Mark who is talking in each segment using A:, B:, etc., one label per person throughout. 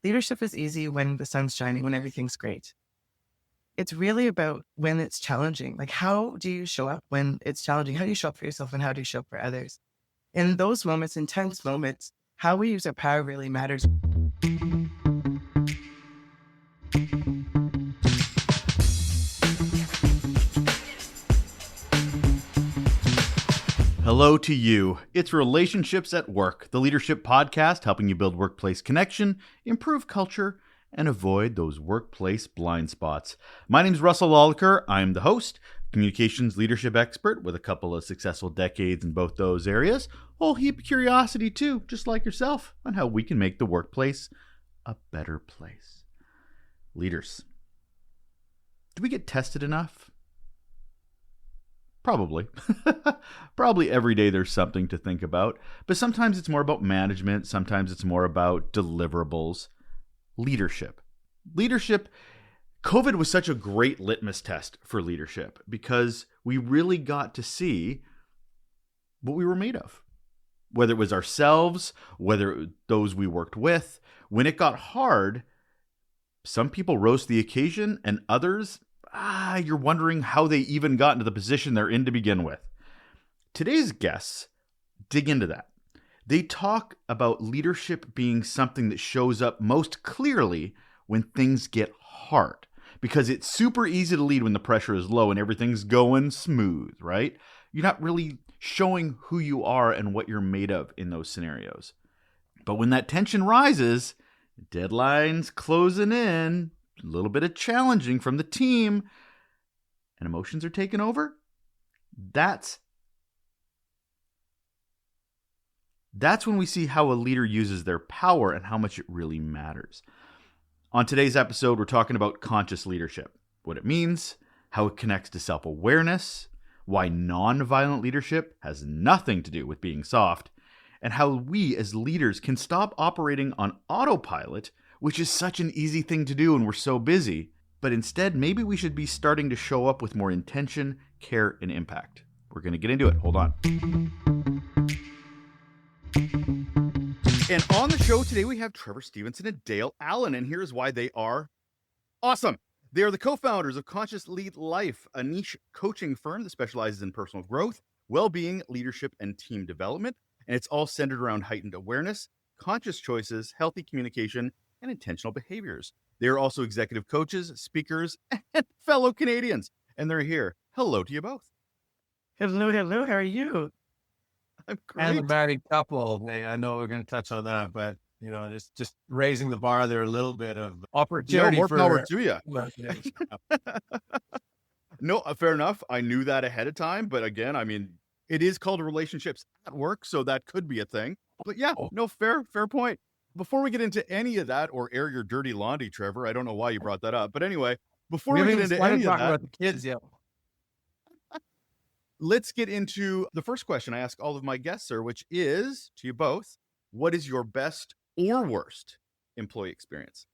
A: Leadership is easy when the sun's shining, when everything's great. It's really about when it's challenging. Like, how do you show up when it's challenging? How do you show up for yourself and how do you show up for others? In those moments, intense moments, how we use our power really matters.
B: Hello to you. It's Relationships at Work, the leadership podcast helping you build workplace connection, improve culture, and avoid those workplace blind spots. My name is Russel Lolacher. I'm the host, communications leadership expert with a couple of successful decades in both those areas. Whole heap of curiosity too, just like yourself, on how we can make the workplace a better place. Leaders, do we get tested enough? Probably. Probably every day there's something to think about, but sometimes it's more about management, sometimes it's more about deliverables. Leadership. COVID was such a great litmus test for leadership because we really got to see what we were made of. Whether it was ourselves, whether it was those we worked with. When it got hard, some people rose to the occasion and others, you're wondering how they even got into the position they're in to begin with. Today's guests dig into that. They talk about leadership being something that shows up most clearly when things get hard, because it's super easy to lead when the pressure is low and everything's going smooth, right? You're not really showing who you are and what you're made of in those scenarios. But when that tension rises, deadlines closing in, a little bit of challenging from the team, and emotions are taking over, that's when we see how a leader uses their power and how much it really matters. On today's episode, we're talking about conscious leadership, what it means, how it connects to self-awareness, why non-violent leadership has nothing to do with being soft, and how we as leaders can stop operating on autopilot, which is such an easy thing to do when we're so busy, but instead maybe we should be starting to show up with more intention, care, and impact. We're going to get into it. Hold on. And on the show today, we have Trevor, Stevenson, and Dale Allen, and here's why they are awesome. They are the co-founders of Conscious Lead Life, a niche coaching firm that specializes in personal growth, well-being, leadership, and team development. And it's all centered around heightened awareness, conscious choices, healthy communication, and intentional behaviors. They're also executive coaches, speakers, and fellow Canadians. And they're here. Hello to you both.
A: Hello. How are you?
B: I'm great.
C: And a married couple. I know we're going to touch on that, but just raising the bar there a little bit of opportunity.
B: More power to you.
C: Yeah.
B: No, fair enough. I knew that ahead of time, but again, I mean, it is called relationships at work, so that could be a thing. But yeah, no, fair point. Before we get into any of that or air your dirty laundry, Trevor, I don't know why you brought that up, but anyway, before we get into any of that,
C: about the kids, yeah.
B: Let's get into the first question I ask all of my guests, sir, which is to you both: what is your best or worst employee experience?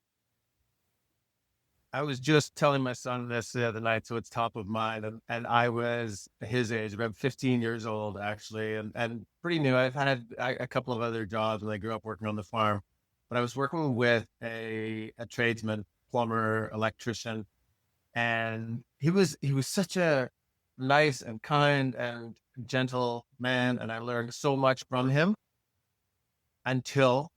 C: I was just telling my son this the other night, so it's top of mind. And I was his age, about 15 years old, actually, and pretty new. I've had a couple of other jobs, and I grew up working on the farm. But I was working with a tradesman, plumber, electrician, and he was such a nice and kind and gentle man, and I learned so much from him until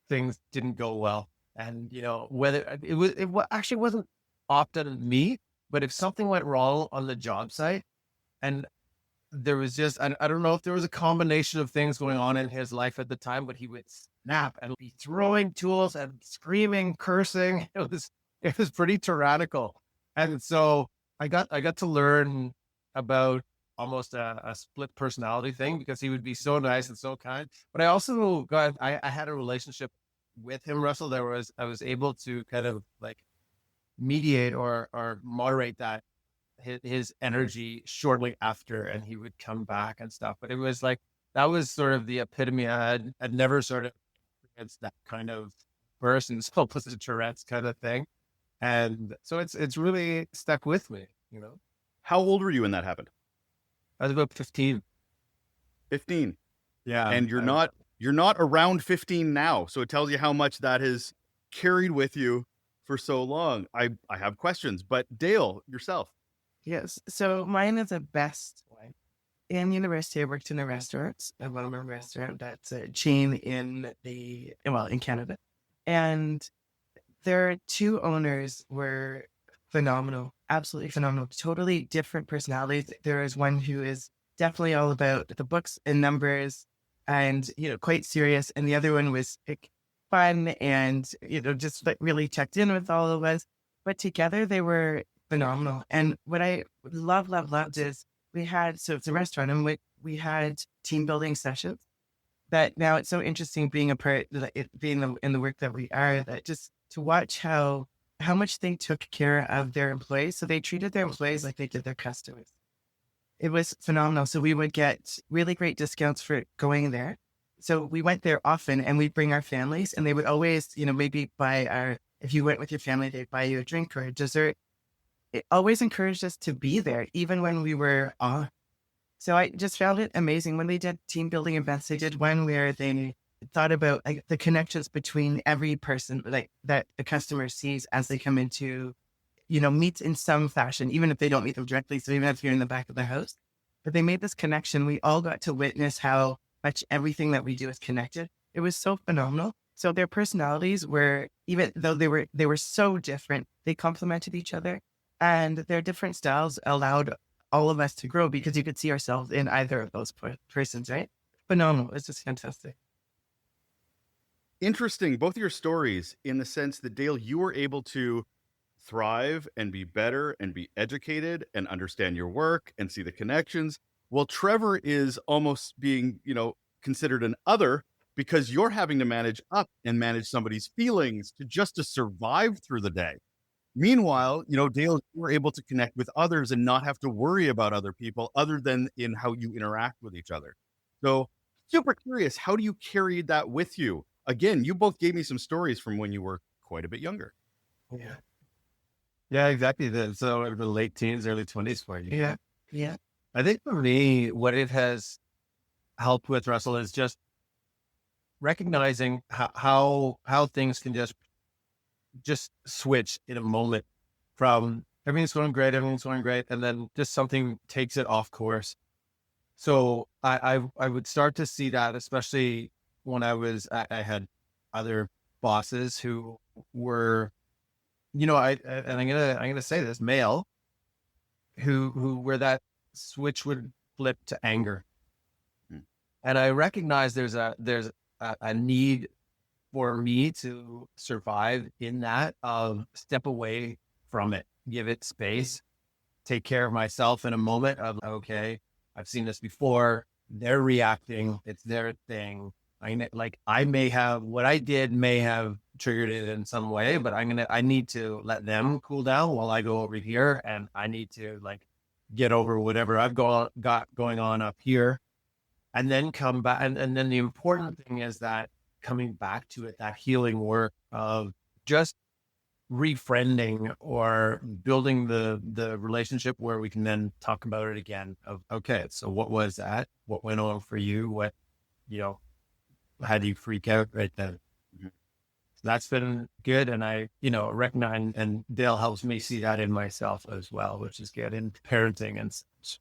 C: things didn't go well. And whether it actually wasn't often me, but if something went wrong on the job site, and there was just I don't know if there was a combination of things going on in his life at the time, but he would snap and be throwing tools and screaming, cursing. It was pretty tyrannical, and so I got to learn about almost a split personality thing, because he would be so nice and so kind. But I also I had a relationship with him, Russell. I was able to kind of like mediate or moderate that his energy shortly after, and he would come back and stuff. But it was like, that was sort of the epitome. I'd never sort of experienced that kind of person, so it was a Tourette's kind of thing. And so it's really stuck with me,
B: How old were you when that happened?
C: I was about 15.
B: 15.
C: Yeah.
B: And you're not around 15 now. So it tells you how much that has carried with you for so long. I have questions, but Dale, yourself.
A: Yes. So mine is the best one. In university, I worked in a restaurant, a well-known restaurant that's a chain in Canada. And their two owners were phenomenal, absolutely phenomenal, totally different personalities. There is one who is definitely all about the books and numbers and, quite serious. And the other one was like fun and, just like really checked in with all of us. But together they were phenomenal. And what I loved is so it's a restaurant and we had team building sessions that now it's so interesting being a part, being in the work that we are, that just to watch how much they took care of their employees. So they treated their employees like they did their customers. It was phenomenal. So we would get really great discounts for going there. So we went there often and we'd bring our families and they would always, maybe if you went with your family, they'd buy you a drink or a dessert. It always encouraged us to be there, even when we were off. So I just found it amazing when they did team building events. They did one where they thought about like the connections between every person, like that the customer sees as they come into, meet in some fashion, even if they don't meet them directly. So even if you're in the back of the house, but they made this connection. We all got to witness how much everything that we do is connected. It was so phenomenal. So their personalities were, even though they were so different, they complemented each other, and their different styles allowed all of us to grow because you could see ourselves in either of those persons, right? Phenomenal. It's just fantastic.
B: Interesting, both of your stories, in the sense that, Dale, you were able to thrive and be better and be educated and understand your work and see the connections. Well, Trevor is almost being, considered an other because you're having to manage up and manage somebody's feelings to survive through the day. Meanwhile, Dale, you were able to connect with others and not have to worry about other people other than in how you interact with each other. So super curious, how do you carry that with you? Again, you both gave me some stories from when you were quite a bit younger.
A: Yeah.
C: Yeah, exactly. So the late teens, early 20s for you.
A: Yeah. Yeah.
C: I think for me, what it has helped with, Russell, is just recognizing how things can just switch in a moment from everything's going great, and then just something takes it off course. So I would start to see that, especially when I had other bosses who were, and I'm gonna say this, male, who where that switch would flip to anger. And I recognize there's a need for me to survive in that, step away from it, give it space, take care of myself in a moment of, okay, I've seen this before. They're reacting. It's their thing. What I did may have triggered it in some way, but I need to let them cool down while I go over here, and I need to get over whatever I've got going on up here, and then come back. And then the important thing is that coming back to it, that healing work of just refriending or building the relationship where we can then talk about it again of, okay, so what was that? What went on for you? What, how do you freak out right then? So that's been good. And I, recognize, and Dale helps me see that in myself as well, which is good in parenting and such.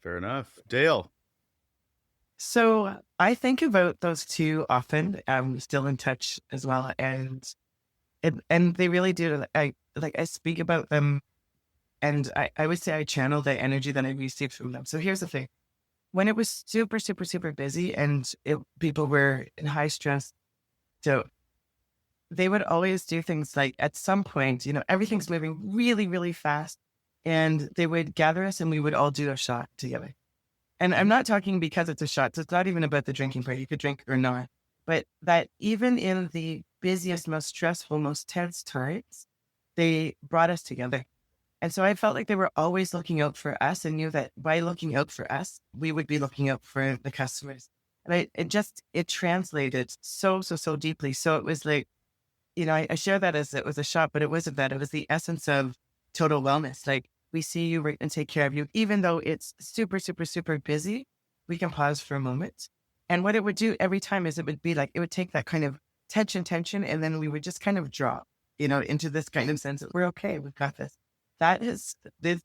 B: Fair enough. Dale.
A: So I think about those two often. I'm still in touch as well. And they really do. I speak about them, and I would say I channel the energy that I received from them. So here's the thing. When it was super, super, super busy and people were in high stress, so they would always do things like, at some point, everything's moving really, really fast, and they would gather us and we would all do a shot together. And I'm not talking because it's a shot. So it's not even about the drinking part. You could drink or not. But that even in the busiest, most stressful, most tense times, they brought us together. And so I felt like they were always looking out for us, and knew that by looking out for us, we would be looking out for the customers. And it translated so deeply. So it was like, I share that as it was a shot, but it wasn't that. It was the essence of total wellness. Like, we see you and take care of you. Even though it's super, super, super busy, we can pause for a moment. And what it would do every time is it would be like, it would take that kind of tension. And then we would just kind of drop, into this kind of sense that we're okay. We've got this. It's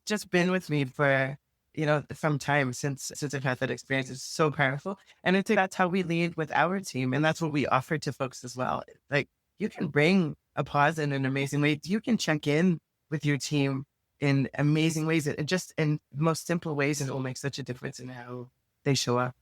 A: just been with me for, some time since I've had that experience. It's so powerful. And I think that's how we lead with our team. And that's what we offer to folks as well. Like, you can bring a pause in an amazing way. You can check in with your team in amazing ways, and just in the most simple ways, and it will make such a difference in how they show up.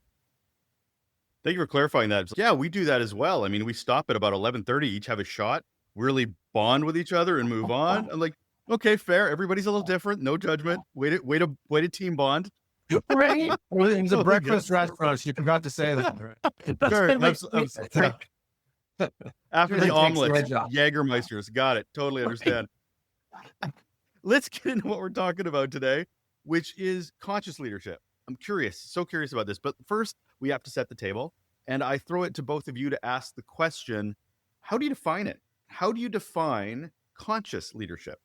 B: Thank you for clarifying that. Yeah, we do that as well. I mean, we stop at about 11:30, each have a shot, really bond with each other and move on. I'm like, okay, fair. Everybody's a little different. No judgment. Way to team bond.
A: Right.
C: Well, it's a
B: Totally
C: breakfast restaurant. You forgot to say that. Right?
A: That's
B: Sure.
A: been like,
B: After
C: Really
B: the
C: takes
B: omelets,
C: the edge off.
B: Jägermeisters. Got it. Totally understand. Let's get into what we're talking about today, which is conscious leadership. I'm curious, so curious about this. But first, we have to set the table. And I throw it to both of you to ask the question, how do you define it? How do you define conscious leadership?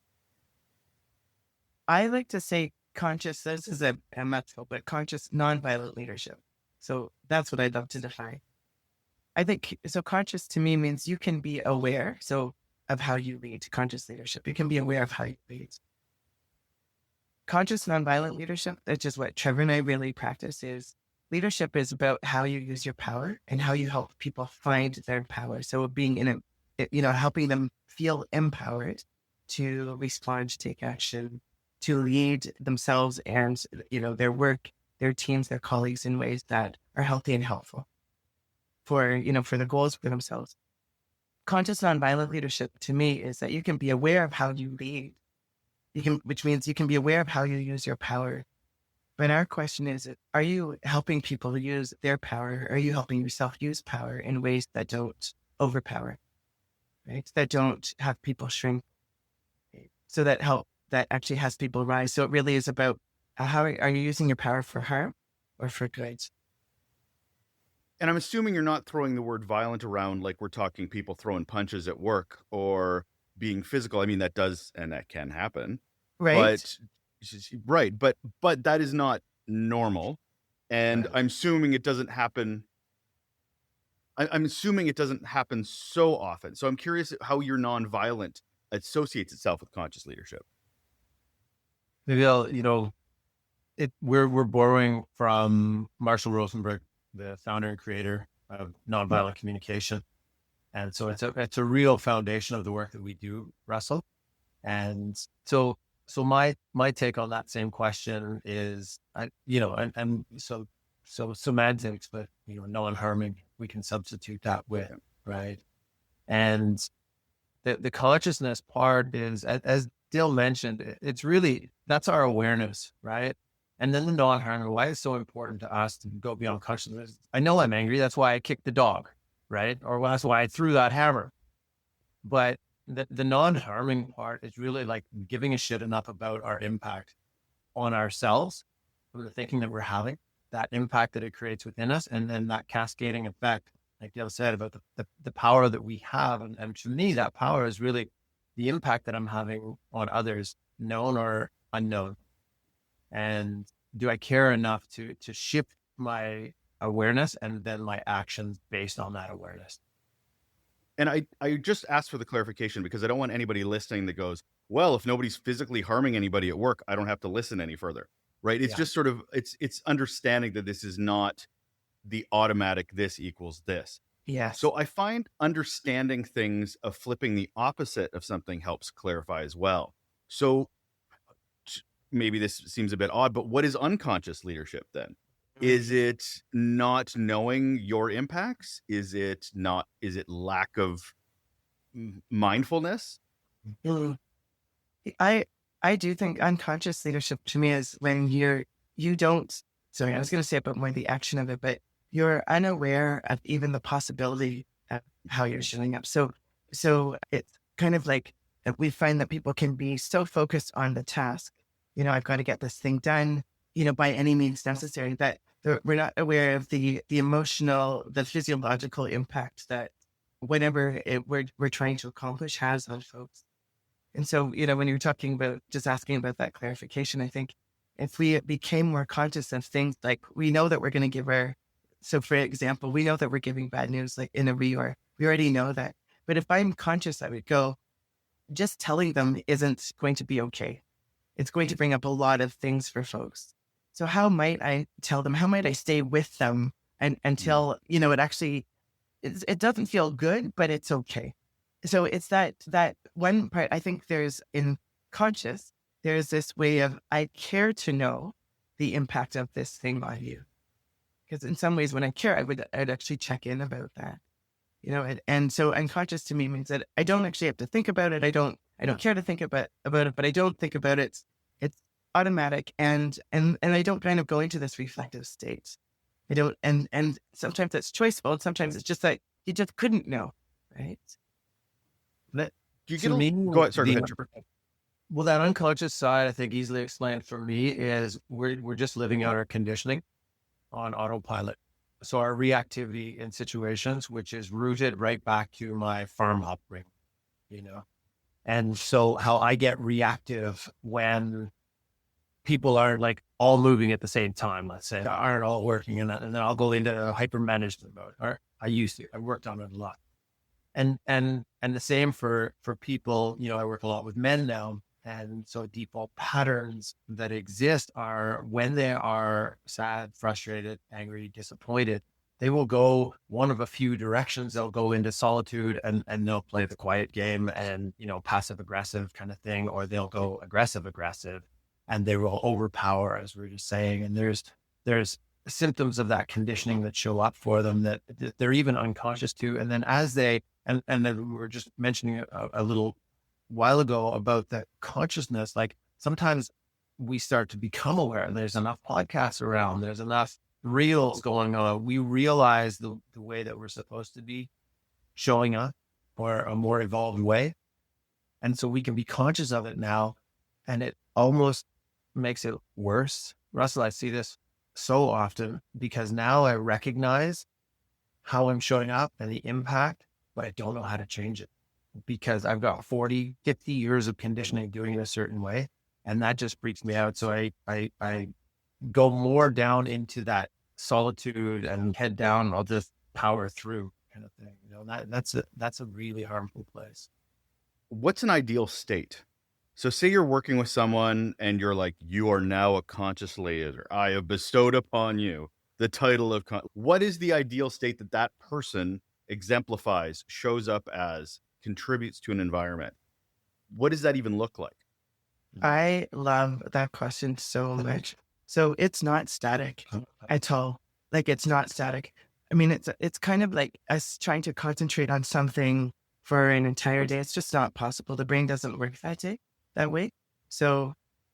A: I like to say conscious, this is a mouthful, but conscious nonviolent leadership. So that's what I'd love to define. I think, so conscious to me means you can be aware, of how you lead. Conscious leadership. You can be aware of how you lead. Conscious nonviolent leadership, that's just what Trevor and I really practice, is leadership is about how you use your power and how you help people find their power. So being helping them feel empowered to respond, to take action, to lead themselves and, their work, their teams, their colleagues in ways that are healthy and helpful for the goals for themselves. Conscious nonviolent leadership to me is that you can be aware of how you lead. Which means you can be aware of how you use your power. But our question is, are you helping people use their power? Are you helping yourself use power in ways that don't overpower, right? That don't have people shrink, so that actually has people rise. So it really is about how are you using your power for harm or for good?
B: And I'm assuming you're not throwing the word violent around like we're talking people throwing punches at work or being physical. I mean, that does and that can happen.
A: Right.
B: Right. But that is not normal. And
A: Right.
B: I'm assuming it doesn't happen. I'm assuming it doesn't happen so often. So I'm curious how your nonviolent associates itself with conscious leadership.
C: Maybe we're borrowing from Marshall Rosenberg, the founder and creator of nonviolent communication. And so it's a real foundation of the work that we do, Russell. And so my take on that same question is, so semantics, but non-harming, we can substitute that with, right? And the consciousness part is, as Dale mentioned, it's really, that's our awareness, right? And then the non-harming, why it's so important to us to go beyond consciousness. I know I'm angry. That's why I kicked the dog, right? Or that's why I threw that hammer. But the non-harming part is really like giving a shit enough about our impact on ourselves, or the thinking that we're having, that impact that it creates within us, and then that cascading effect, like Dale said, about the power that we have. And to me, that power is really the impact that I'm having on others, known or unknown. And do I care enough to shift my awareness and then my actions based on that awareness?
B: And I just asked for the clarification because I don't want anybody listening that goes, well, if nobody's physically harming anybody at work, I don't have to listen any further, right? It's just sort of, it's understanding that this is not the automatic this equals this.
A: Yes.
B: So I find understanding things of flipping the opposite of something helps clarify as well. So maybe this seems a bit odd, but what is unconscious leadership then? Is it not knowing your impacts? Is it lack of mindfulness?
A: I do think unconscious leadership to me is when you don't, sorry, I was going to say about more the action of it, but you're unaware of even the possibility of how you're showing up. So it's kind of like we find that people can be so focused on the task, I've got to get this thing done, by any means necessary, that we're not aware of the emotional, the physiological impact that whatever we're trying to accomplish has on folks. And so, when you're talking about just asking about that clarification, I think if we became more conscious of things like we know that we're going to give so for example, we know that we're giving bad news like in a reorg, We already know that. But if I'm conscious, I would go, just telling them isn't going to be okay. It's going to bring up a lot of things for folks. So how might I tell them? How might I stay with them and until, it actually, it doesn't feel good, but it's okay. So it's that one part. I think there's in conscious, there's this way of, I care to know the impact of this thing on you. Because in some ways, when I care, I'd actually check in about that, and so unconscious to me means that I don't actually have to think about it. I don't care to think about it, but I don't think about it. It's automatic, and I don't kind of go into this reflective state. I don't, and sometimes it's choiceful, and sometimes it's just like you just couldn't know, right?
C: That,
B: Do you
C: to
B: get
C: me,
B: go ahead, sorry, go ahead, Trevor.
C: well, that unconscious side, I think easily explained for me is we're just living out our conditioning on autopilot. So our reactivity in situations, which is rooted right back to my farm upbringing, and so how I get reactive when people are like all moving at the same time, let's say, aren't all working, and then I'll go into hyper management mode. Or I used to. I worked on it a lot, and the same for people. I work a lot with men now, and so default patterns that exist are when they are sad, frustrated, angry, disappointed, they will go one of a few directions. They'll go into solitude and they'll play the quiet game and, passive aggressive kind of thing, or they'll go aggressive and they will overpower, as we were just saying. And there's symptoms of that conditioning that show up for them that they're even unconscious to. And then as they, and then we were just mentioning a little while ago about that consciousness, like sometimes we start to become aware. There's enough podcasts around, there's enough reels going on. We realize the way that we're supposed to be showing up or a more evolved way. And so we can be conscious of it now, and it almost makes it worse. Russell, I see this so often because now I recognize how I'm showing up and the impact, but I don't know how to change it because I've got 40, 50 years of conditioning doing it a certain way. And that just freaks me out. So I go more down into that solitude and head down. I'll just power through kind of thing. That's a really harmful place.
B: What's an ideal state? So say you're working with someone and you're like, you are now a conscious leader. I have bestowed upon you the title of, what is the ideal state that person exemplifies, shows up as, contributes to an environment? What does that even look like?
A: I love that question so much. So it's not static at all. Like it's not static. I mean, it's kind of like us trying to concentrate on something for an entire day. It's just not possible. The brain doesn't work that way. So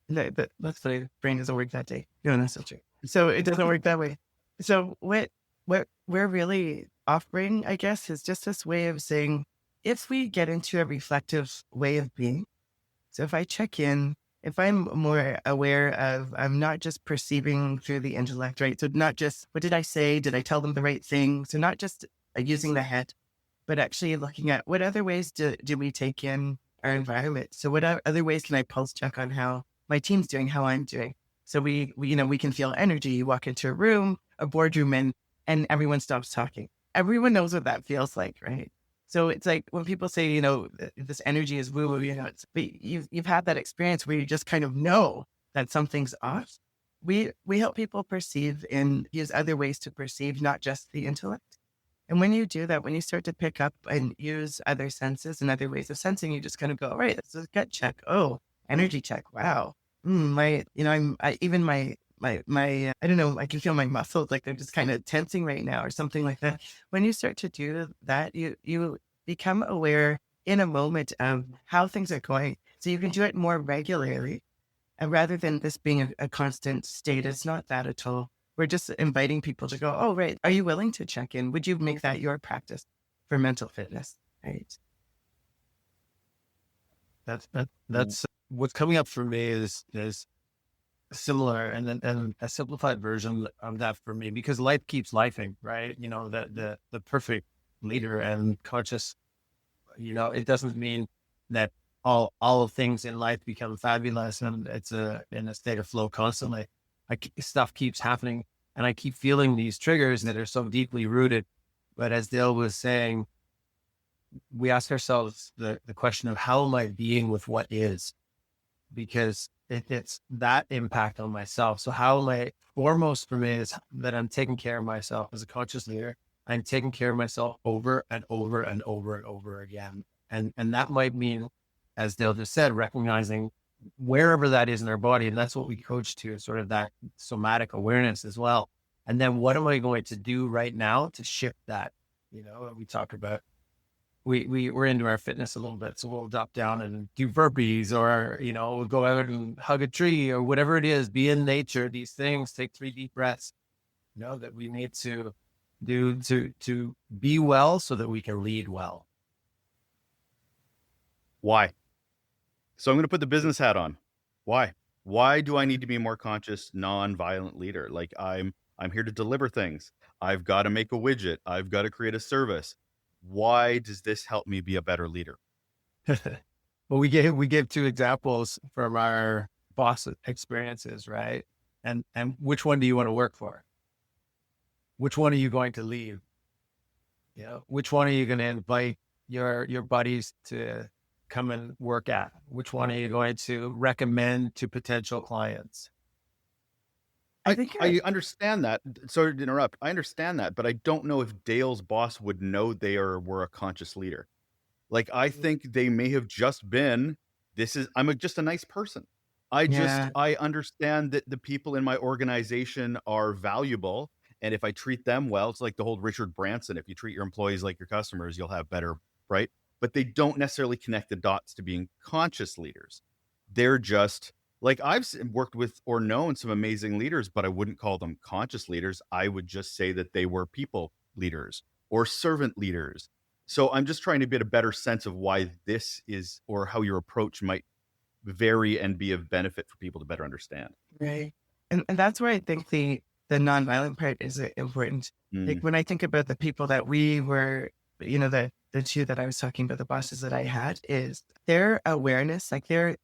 A: let's say the brain doesn't work that day. No, that's not true. So it doesn't work that way. So what we're really offering, I guess, is just this way of saying, if we get into a reflective way of being, so if I check in, if I'm more aware of, I'm not just perceiving through the intellect, right? So not just, what did I say? Did I tell them the right thing? So not just using the head, but actually looking at what other ways do we take in our environment? So what other ways can I pulse check on how my team's doing, how I'm doing? So we can feel energy. You walk into a room, a boardroom, and everyone stops talking. Everyone knows what that feels like, right? So it's like when people say, this energy is woo woo, but you've had that experience where you just kind of know that something's off. We help people perceive and use other ways to perceive, not just the intellect. And when you do that, when you start to pick up and use other senses and other ways of sensing, you just kind of go, all right, this is a gut check. Oh, energy check. Wow. I don't know, I can feel my muscles like they're just kind of tensing right now or something like that. When you start to do that, you become aware in a moment of how things are going. So you can do it more regularly rather than this being a constant state. It's not that at all. We're just inviting people to go, oh, right. Are you willing to check in? Would you make that your practice for mental fitness? Right.
C: That's what's coming up for me is similar and a simplified version of that for me, because life keeps lifing, right? The perfect leader and conscious, it doesn't mean that all things in life become fabulous and it's in a state of flow constantly. Stuff keeps happening and I keep feeling these triggers that are so deeply rooted. But as Dale was saying, we ask ourselves the question of how am I being with what is, because it's that impact on myself. So how am I, foremost for me is that I'm taking care of myself as a conscious leader. I'm taking care of myself over and over and over and over again. And that might mean, as Dale just said, recognizing wherever that is in our body. And that's what we coach to, is sort of that somatic awareness as well. And then what am I going to do right now to shift that? We talk about, we're into our fitness a little bit. So we'll drop down and do burpees, or, we'll go out and hug a tree or whatever it is, be in nature, these things, take 3 deep breaths, that we need to do to be well so that we can lead well.
B: Why? So I'm going to put the business hat on. Why? Why do I need to be a more conscious, non-violent leader? Like I'm here to deliver things. I've got to make a widget. I've got to create a service. Why does this help me be a better leader?
C: Well, we give 2 examples from our boss experiences, right? And which one do you want to work for? Which one are you going to leave? Which one are you going to invite your buddies to come and work at? Which one are you going to recommend to potential clients?
B: I understand that. Sorry to interrupt. I understand that, but I don't know if Dale's boss would know they were a conscious leader. Like, I think they may have just been, I'm just a nice person.
A: Yeah.
B: I understand that the people in my organization are valuable. And if I treat them well, it's like the whole Richard Branson, if you treat your employees like your customers, you'll have better, right? But they don't necessarily connect the dots to being conscious leaders. They're just, like, I've worked with or known some amazing leaders, but I wouldn't call them conscious leaders. I would just say that they were people leaders or servant leaders. So I'm just trying to get a better sense of why this is, or how your approach might vary and be of benefit for people to better understand.
A: Right. And that's where I think the nonviolent part is important. Like when I think about the people that we were, the 2 that I was talking about, the bosses that I had, is their awareness, like their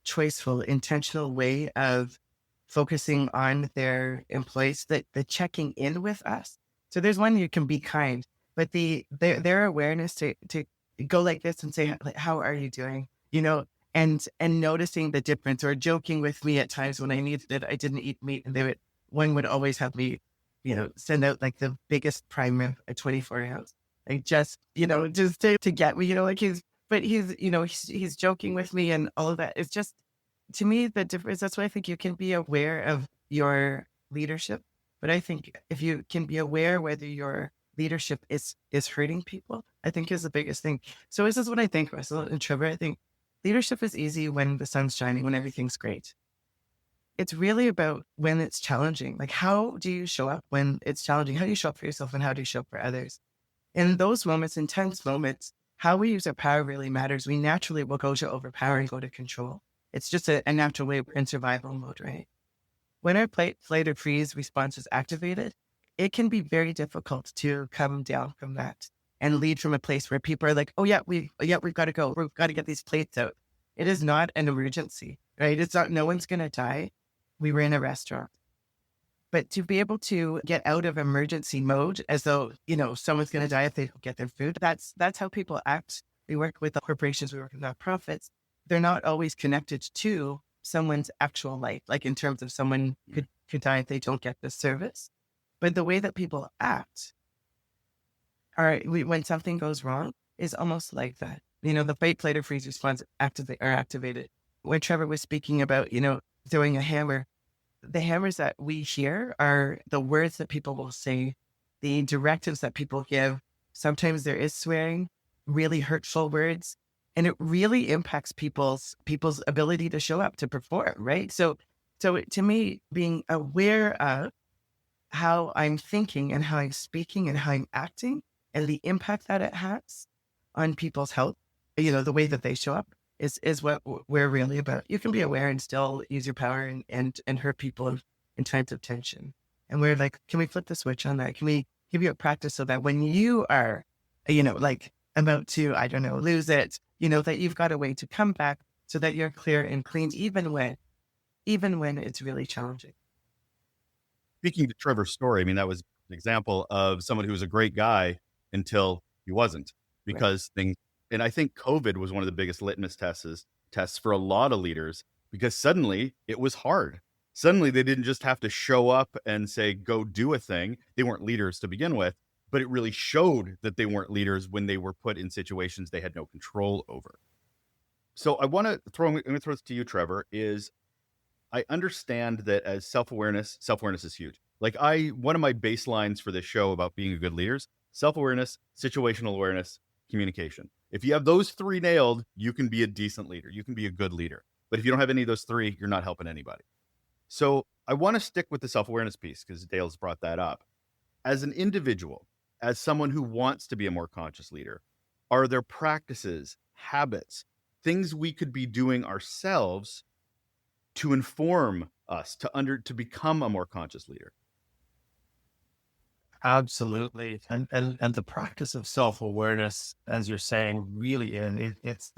A: choiceful, intentional way of focusing on their employees, that the checking in with us. So there's one, you can be kind, but their awareness to go like this and say, like, how are you doing? And noticing the difference, or joking with me at times when I needed it. I didn't eat meat, and one would always have me, send out like the biggest prime rib, a 24 ounce, like just to get me, like he's joking with me and all of that. It's just, to me, the difference. That's why I think you can be aware of your leadership. But I think if you can be aware whether your leadership is hurting people, I think is the biggest thing. So this is what I think, Russell and Trevor. I think leadership is easy when the sun's shining, when everything's great. It's really about when it's challenging. Like, how do you show up when it's challenging? How do you show up for yourself, and how do you show up for others? In those moments, intense moments, how we use our power really matters. We naturally will go to overpowering, go to control. It's just a natural way. We're in survival mode, right? When our flight or freeze response is activated, it can be very difficult to come down from that and lead from a place where people are like, oh yeah, we've got to go. We've got to get these plates out. It is not an emergency, right? It's not, no one's going to die. We were in a restaurant. But to be able to get out of emergency mode as though, someone's going to die if they don't get their food, that's how people act. We work with corporations, we work with nonprofits. They're not always connected to someone's actual life, like in terms of someone could die if they don't get the service. But the way that people act when something goes wrong is almost like that. The fight, flight, or freeze response activated. When Trevor was speaking about, throwing a hammer, the hammers that we hear are the words that people will say, the directives that people give. Sometimes there is swearing, really hurtful words, and it really impacts people's ability to show up, to perform, right? So to me, being aware of how I'm thinking and how I'm speaking and how I'm acting and the impact that it has on people's health, the way that they show up is what we're really about. You can be aware and still use your power and hurt people in times of tension. And we're like, can we flip the switch on that? Can we give you a practice so that when you are, like about to, I don't know, lose it, that you've got a way to come back so that you're clear and clean, even when it's really challenging.
B: Speaking to Trevor's story, I mean, that was an example of someone who was a great guy until he wasn't.
A: Right.
B: because things, and I think COVID was one of the biggest litmus tests for a lot of leaders, because suddenly it was hard. Suddenly they didn't just have to show up and say, go do a thing. They weren't leaders to begin with, but it really showed that they weren't leaders when they were put in situations they had no control over. So I'm going to throw this to you, Trevor, is I understand that as self-awareness is huge. Like one of my baselines for this show about being a good leader is self-awareness, situational awareness, communication. If you have those three nailed, you can be a decent leader. You can be a good leader. But if you don't have any of those three, you're not helping anybody. So I want to stick with the self-awareness piece because Dale's brought that up. As an individual, as someone who wants to be a more conscious leader, are there practices, habits, things we could be doing ourselves to inform us to become a more conscious leader?
C: Absolutely. And the practice of self-awareness, as you're saying, really it's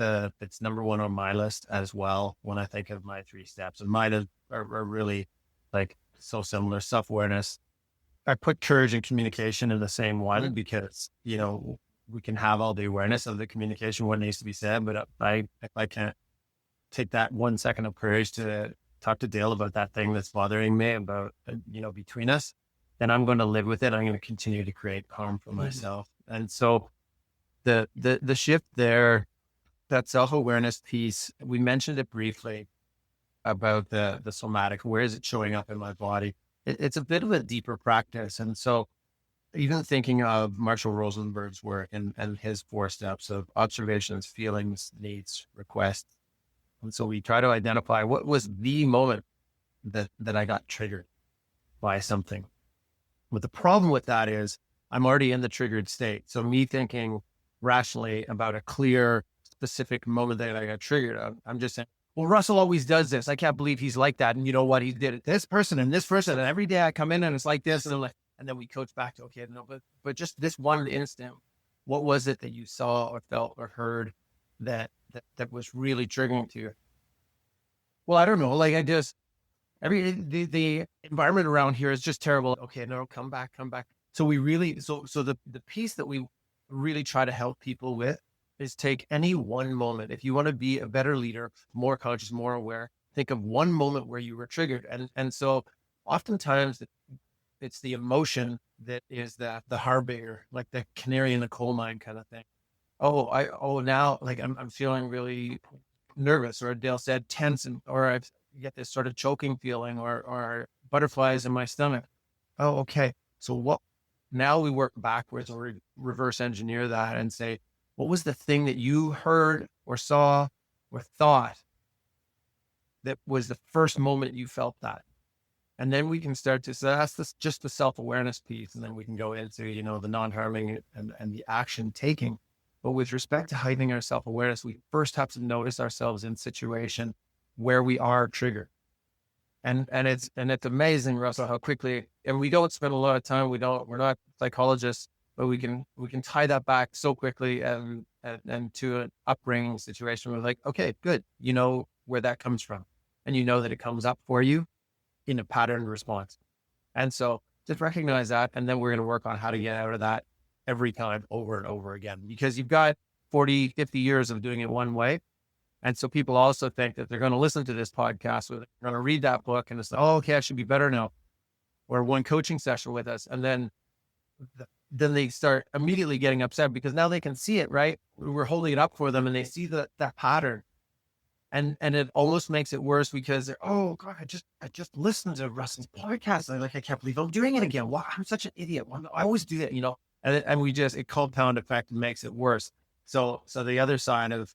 C: number one on my list as well when I think of my 3 steps. And mine are really like so similar. Self-awareness. I put courage and communication in the same one because, we can have all the awareness of the communication, what needs to be said, but if I can't take that 1 second of courage to talk to Dale about that thing that's bothering me about, between us, then I'm going to live with it. I'm going to continue to create harm for myself. And so the shift there, that self-awareness piece, we mentioned it briefly about the somatic, where is it showing up in my body? It's a bit of a deeper practice. And so even thinking of Marshall Rosenberg's work and his 4 steps of observations, feelings, needs, requests. And so we try to identify what was the moment that I got triggered by something. But the problem with that is I'm already in the triggered state. So me thinking rationally about a clear, specific moment that I got triggered, I'm just saying, well, Russell always does this. I can't believe he's like that. And you know what? He did it. This person and this person. And every day I come in and it's like this. And I'm like, and then we coach back to, okay, no, but just this one instant, what was it that you saw or felt or heard that was really triggering to you? Well, I don't know. Like the environment around here is just terrible. Okay, no, come back. So we really, so the piece that we really try to help people with is take any one moment. If you want to be a better leader, more conscious, more aware, think of one moment where you were triggered. And so oftentimes it's the emotion that is the harbinger, like the canary in the coal mine kind of thing. Now like I'm feeling really nervous, or Dale said tense, or I get this sort of choking feeling or butterflies in my stomach. Oh, okay. So now we work backwards or reverse engineer that and say, what was the thing that you heard or saw or thought that was the first moment you felt that? And then we can start to, so that's just the self-awareness piece. And then we can go into, the non-harming and the action taking. But with respect to heightening our self-awareness, we first have to notice ourselves in situation where we are triggered. And it's amazing, Russell, how quickly, and we don't spend a lot of time, we're not psychologists, but we can tie that back so quickly and to an upbringing situation. We're like, okay, good. You know where that comes from. And you know that it comes up for you in a patterned response. And so just recognize that. And then we're going to work on how to get out of that every time over and over again, because you've got 40, 50 years of doing it one way. And so people also think that they're going to listen to this podcast, or they're going to read that book and it's like, oh, okay, I should be better now. Or one coaching session with us. And then they start immediately getting upset because now they can see it, right? We're holding it up for them and they see that pattern. And it almost makes it worse because they're, oh God, I just listened to Russell's podcast. And I can't believe I'm doing it again. Wow, I'm such an idiot. I always do that, and it compound effect makes it worse. So the other side of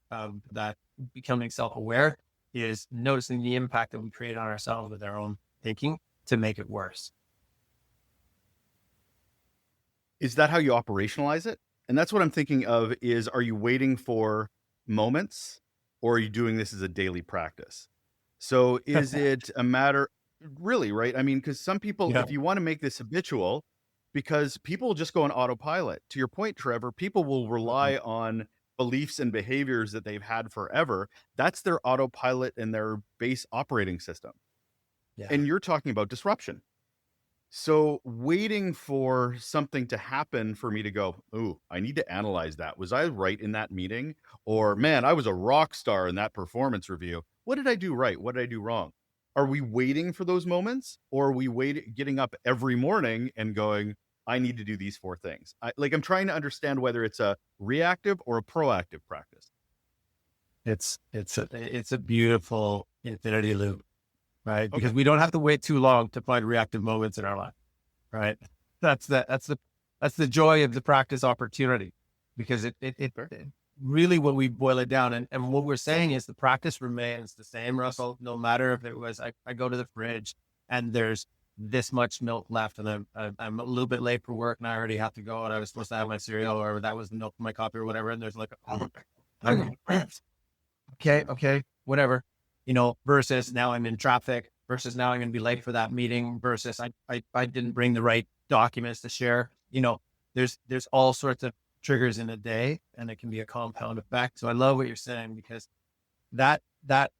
C: that becoming self-aware is noticing the impact that we create on ourselves with our own thinking to make it worse.
B: Is that how you operationalize it? And that's what I'm thinking of is, are you waiting for moments, or are you doing this as a daily practice? So is it a matter, really, right? I mean, because some people, if you want to make this habitual, because people will just go on autopilot. To your point, Trevor, people will rely on beliefs and behaviors that they've had forever. That's their autopilot and their base operating system. Yeah. And you're talking about disruption. So waiting for something to happen for me to go, "Ooh, I need to analyze that. Was I right in that meeting? Or man, I was a rock star in that performance review. What did I do right? What did I do wrong?" Are we waiting for those moments, or are we getting up every morning and going, "I need to do these four things." I'm trying to understand whether it's a reactive or a proactive practice.
C: It's a beautiful infinity loop, right?
B: Okay,
C: Because we don't have to wait too long to find reactive moments in our life, right? That's the joy of the practice opportunity, because
B: fair.
C: it really, when we boil it down, and what we're saying is the practice remains the same, Russell, no matter if it was, I go to the fridge and there's this much milk left, and I'm a little bit late for work and I already have to go, and I was supposed to have my cereal, or that was the milk for my coffee or whatever. And there's like, okay, whatever, versus now I'm in traffic, versus now I'm going to be late for that meeting, versus I didn't bring the right documents to share. There's all sorts of triggers in a day, and it can be a compound effect. So I love what you're saying, because that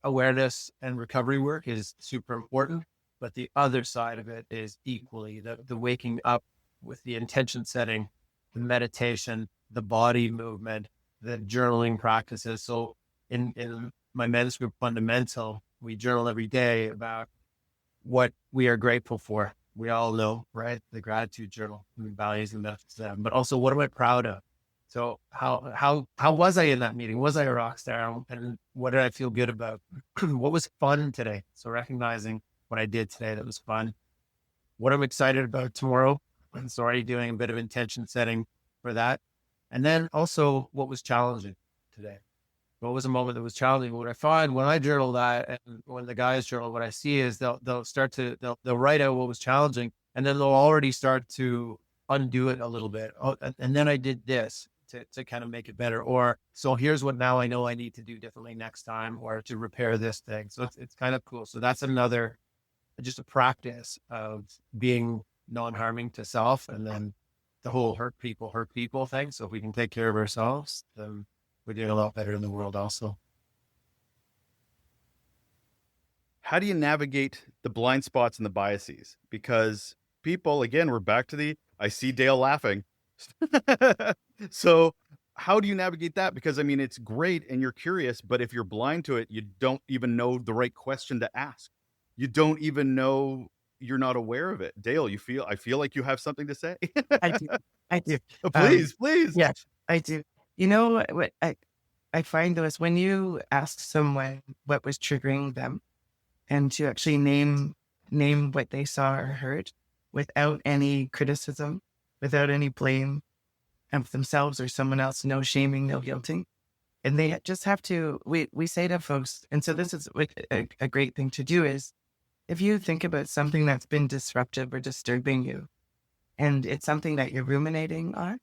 C: awareness and recovery work is super important. But the other side of it is equally the waking up with the intention setting, the meditation, the body movement, the journaling practices. So in my men's group Fundamental, we journal every day about what we are grateful for. We all know, right? The gratitude journal, and values and methods, but also, what am I proud of? So how was I in that meeting? Was I a rock star? And what did I feel good about? What was fun today? So recognizing what I did today that was fun, what I'm excited about tomorrow, and so already doing a bit of intention setting for that. And then also, what was challenging today? What was a moment that was challenging? What I find when I journal that, and when the guys journal, what I see is they'll write out what was challenging, and then they'll already start to undo it a little bit. Oh, and then I did this to kind of make it better. Or, so here's what now I know I need to do differently next time, or to repair this thing. So it's kind of cool. So that's another, just a practice of being non-harming to self, and then the whole hurt people thing. So if we can take care of ourselves, then we're doing a lot better in the world also.
B: How do you navigate the blind spots and the biases? Because people, again, we're back to I see Dale laughing. So how do you navigate that? Because I mean, it's great and you're curious, but if you're blind to it, you don't even know the right question to ask. You don't even know, you're not aware of it. Dale, I feel like you have something to say.
A: I do. I do.
B: Please.
A: Yeah, I do. What I find, though, is when you ask someone what was triggering them, and to actually name what they saw or heard without any criticism, without any blame of themselves or someone else, no shaming, no guilting. And they just have to, we say to folks, and so this is a great thing to do, is if you think about something that's been disruptive or disturbing you, and it's something that you're ruminating on,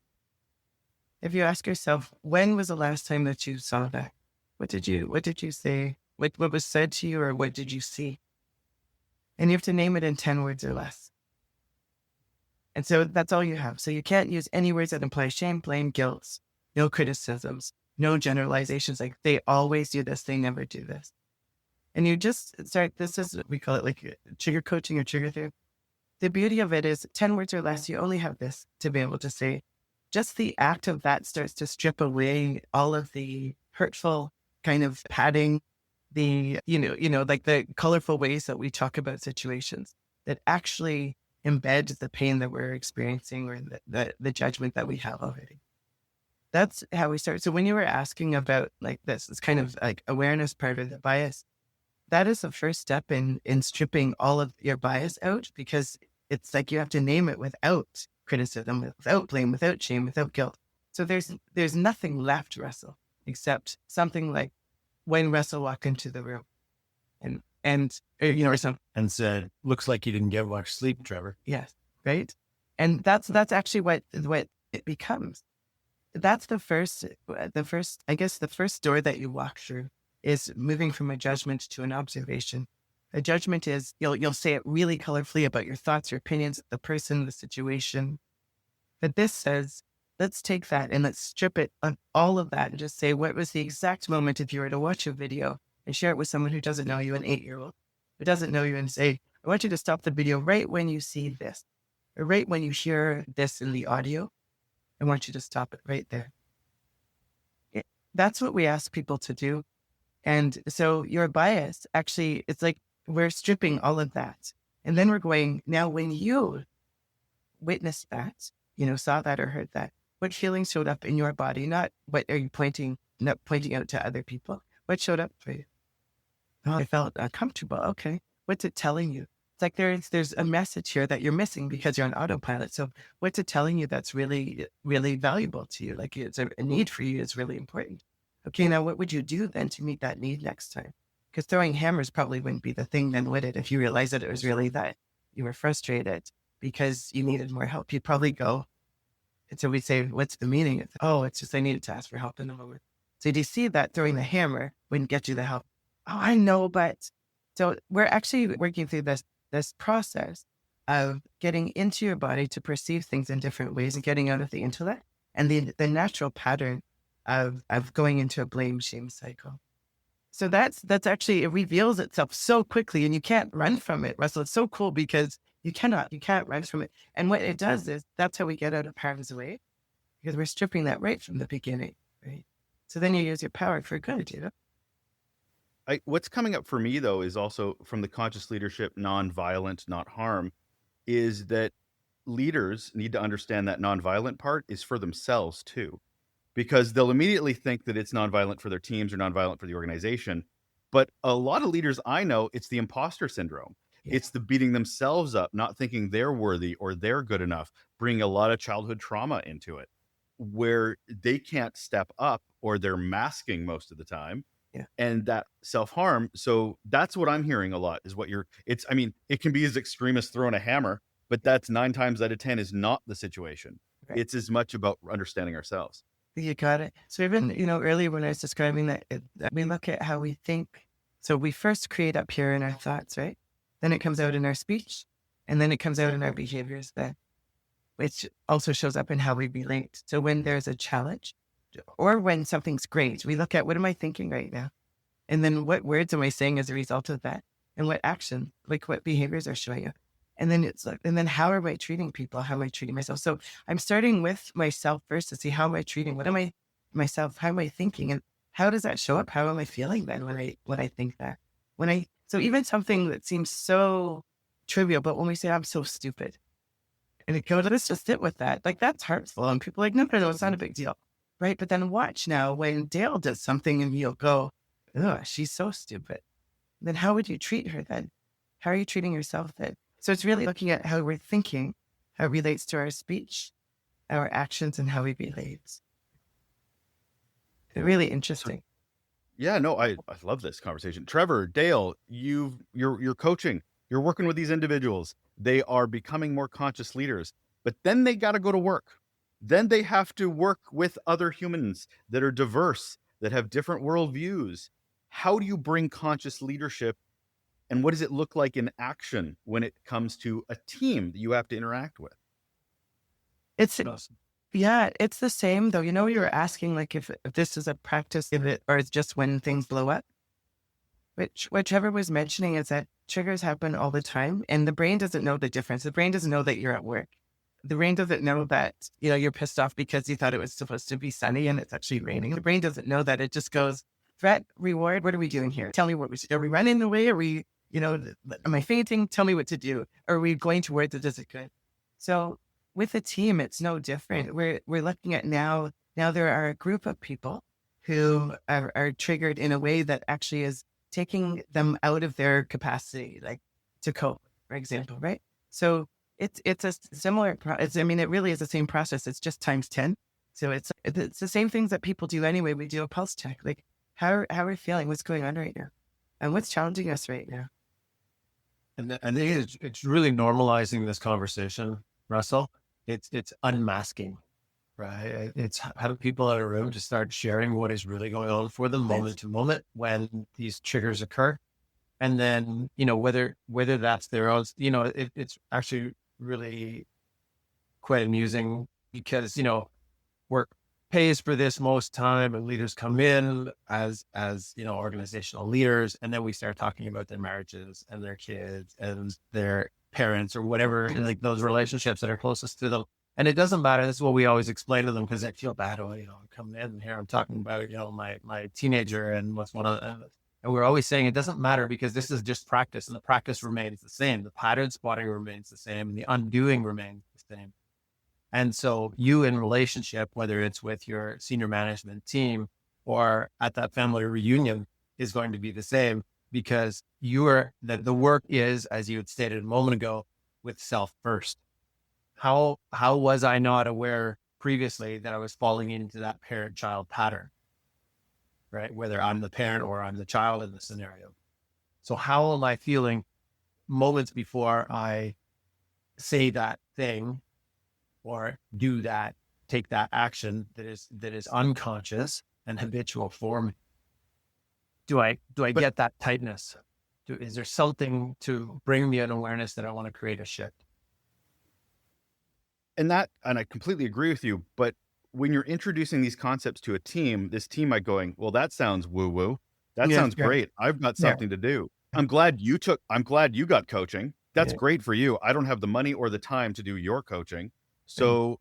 A: if you ask yourself, when was the last time that you saw that? What did you say? What was said to you, or what did you see? And you have to name it in 10 words or less. And so that's all you have. So you can't use any words that imply shame, blame, guilt, no criticisms, no generalizations. Like, they always do this, they never do this. And you just start, this is, we call it like trigger coaching or trigger theory. The beauty of it is 10 words or less, you only have this to be able to say. Just the act of that starts to strip away all of the hurtful kind of padding, the, like the colorful ways that we talk about situations that actually embed the pain that we're experiencing, or the judgment that we have already. That's how we start. So when you were asking about like this, it's kind of like awareness part of the bias. That is the first step in stripping all of your bias out, because it's like you have to name it without criticism, without blame, without shame, without guilt. So there's nothing left, Russell, except something like when Russell walked into the room or something,
C: And said, looks like you didn't get much sleep, Trevor.
A: yes, right? And that's actually what it becomes. That's the first, I guess the first door that you walk through is moving from a judgment to an observation. A judgment is, you'll say it really colorfully about your thoughts, your opinions, the person, the situation. But this says, let's take that and let's strip it of all of that and just say, what was the exact moment, if you were to watch a video and share it with someone who doesn't know you, an 8-year-old, who doesn't know you, and say, I want you to stop the video right when you see this. right when you hear this in the audio, I want you to stop it right there. That's what we ask people to do. And so your bias, actually, it's like we're stripping all of that. And then we're going, now when you witnessed that, saw that or heard that, what feelings showed up in your body? Not what are you not pointing out to other people. What showed up for you? Oh, I felt uncomfortable. Okay. What's it telling you? It's like there's a message here that you're missing because you're on autopilot. So what's it telling you that's really, really valuable to you? Like it's a need for you is really important. Okay, now what would you do then to meet that need next time? Because throwing hammers probably wouldn't be the thing then, would it? If you realized that it was really that you were frustrated because you needed more help, you'd probably go. And so we'd say, what's the meaning? Oh, it's just I needed to ask for help in the moment. So do you see that throwing the hammer wouldn't get you the help? Oh, I know, but so we're actually working through this process of getting into your body to perceive things in different ways and getting out of the intellect and the natural pattern of going into a blame shame cycle. So that's actually, it reveals itself so quickly and you can't run from it, Russell. It's so cool because you can't run from it. And what it does is that's how we get out of harm's way, because we're stripping that right from the beginning, right? So then you use your power for good,
B: What's coming up for me, though, is also from the conscious leadership, non-violent, not harm, is that leaders need to understand that non-violent part is for themselves, too, because they'll immediately think that it's non-violent for their teams or non-violent for the organization. But a lot of leaders I know, it's the imposter syndrome.
A: Yeah.
B: It's the beating themselves up, not thinking they're worthy or they're good enough, bringing a lot of childhood trauma into it, where they can't step up or they're masking most of the time.
A: Yeah.
B: And that self-harm. So that's what I'm hearing a lot is it can be as extreme as throwing a hammer, but that's 9 times out of 10 is not the situation.
A: Right.
B: It's as much about understanding ourselves.
A: You got it. So even, earlier when I was describing that we look at how we think. So we first create up here in our thoughts, right? Then it comes out in our speech, and then it comes out in our behaviors then, which also shows up in how we relate. So when there's a challenge or when something's great, we look at what am I thinking right now? And then what words am I saying as a result of that? And what action, like what behaviors are showing up? And then it's like, and then how am I treating people? How am I treating myself? So I'm starting with myself first to see how am I treating? What am I myself? How am I thinking? And how does that show up? How am I feeling then when I think that? So even something that seems so trivial, but when we say I'm so stupid, and it goes, let's just sit with that. Like that's hurtful. And people are like, no, it's not a big deal. Right. But then watch now when Dale does something and you'll go, oh, she's so stupid. Then how would you treat her then? How are you treating yourself then? So it's really looking at how we're thinking, how it relates to our speech, our actions, and how we relate. It's really interesting.
B: Yeah, no, I love this conversation. Trevor, Dale, you're coaching, you're working with these individuals. They are becoming more conscious leaders, but then they got to go to work. Then they have to work with other humans that are diverse, that have different worldviews. How do you bring conscious leadership, and what does it look like in action when it comes to a team that you have to interact with?
A: It's the same though. You were asking like if this is a practice or it's just when things blow up. What Trevor was mentioning is that triggers happen all the time, and the brain doesn't know the difference. The brain doesn't know that you're at work. The brain doesn't know that, you're pissed off because you thought it was supposed to be sunny and it's actually raining. The brain doesn't know that. It just goes, threat, reward, what are we doing here? Tell me what are we running away? Are we, am I fainting? Tell me what to do. Are we going towards it? Is it good? So with a team, it's no different. We're looking at now there are a group of people who are triggered in a way that actually is taking them out of their capacity, like to cope, for example, right? So it's a similar, it really is the same process. It's just times 10. So it's the same things that people do anyway. We do a pulse check, like how are we feeling? What's going on right now? And what's challenging us right now?
C: And I think it's really normalizing this conversation, Russell. It's unmasking, right? It's having people in a room to start sharing what is really going on for them moment to moment when these triggers occur. And then, whether that's their own, it's actually really quite amusing because, work pays for this most time and leaders come in as organizational leaders. And then we start talking about their marriages and their kids and their parents or whatever, like those relationships that are closest to them. And it doesn't matter. This is what we always explain to them because I feel bad. Oh, I'm coming in here. I'm talking about, my teenager and what's one of them. And we're always saying it doesn't matter because this is just practice and the practice remains the same. The pattern spotting remains the same and the undoing remains the same. And so you in relationship, whether it's with your senior management team or at that family reunion, is going to be the same because the work is, as you had stated a moment ago, with self first. How was I not aware previously that I was falling into that parent-child pattern, right? Whether I'm the parent or I'm the child in the scenario. So how am I feeling moments before I say that thing or do that, take that action that is unconscious and habitual for me? Do I get that tightness? Is there something to bring me an awareness that I want to create a shift?
B: And I completely agree with you. But when you're introducing these concepts to a team, this team might going, well, that sounds woo woo. That sounds great. I've got something to do. I'm glad you got coaching. That's great for you. I don't have the money or the time to do your coaching. So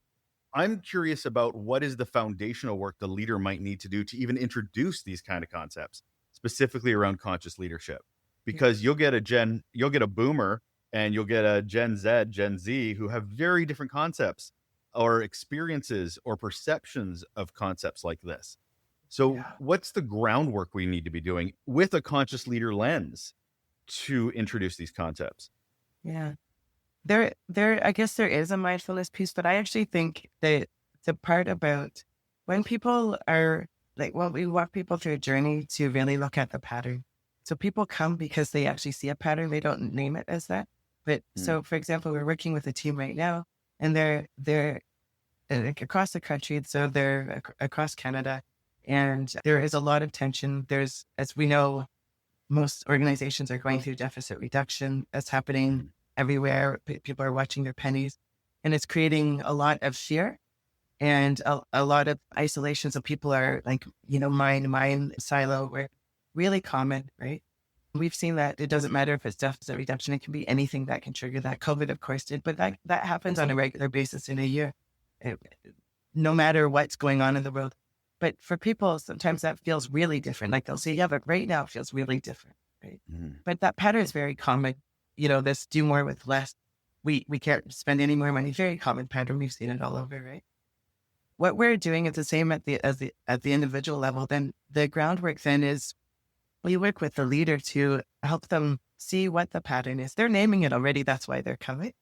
B: I'm curious about what is the foundational work the leader might need to do to even introduce these kind of concepts, specifically around conscious leadership, because you'll get a boomer and you'll get a Gen Z who have very different concepts or experiences or perceptions of concepts like this. So what's the groundwork we need to be doing with a conscious leader lens to introduce these concepts?
A: Yeah. I guess there is a mindfulness piece, but I actually think that the part about when people are like, well, we walk people through a journey to really look at the pattern. So people come because they actually see a pattern. They don't name it as that. But so, for example, we're working with a team right now, and they're like across the country. So they're across Canada, and there is a lot of tension. There's, as we know, most organizations are going through deficit reduction. That's happening everywhere. People are watching their pennies, and it's creating a lot of fear and a lot of isolation. So people are like, mine silo, where really common, right? We've seen that it doesn't matter if it's deficit reduction. It can be anything that can trigger that. COVID, of course, did, but that happens on a regular basis in a year, no matter what's going on in the world. But for people, sometimes that feels really different. Like they'll say, yeah, but right now it feels really different, right? But that pattern is very common. This do more with less. We can't spend any more money. Very common pattern. We've seen it all over, right? What we're doing is the same at the individual level. Then the groundwork then is we work with the leader to help them see what the pattern is. They're naming it already. That's why they're coming.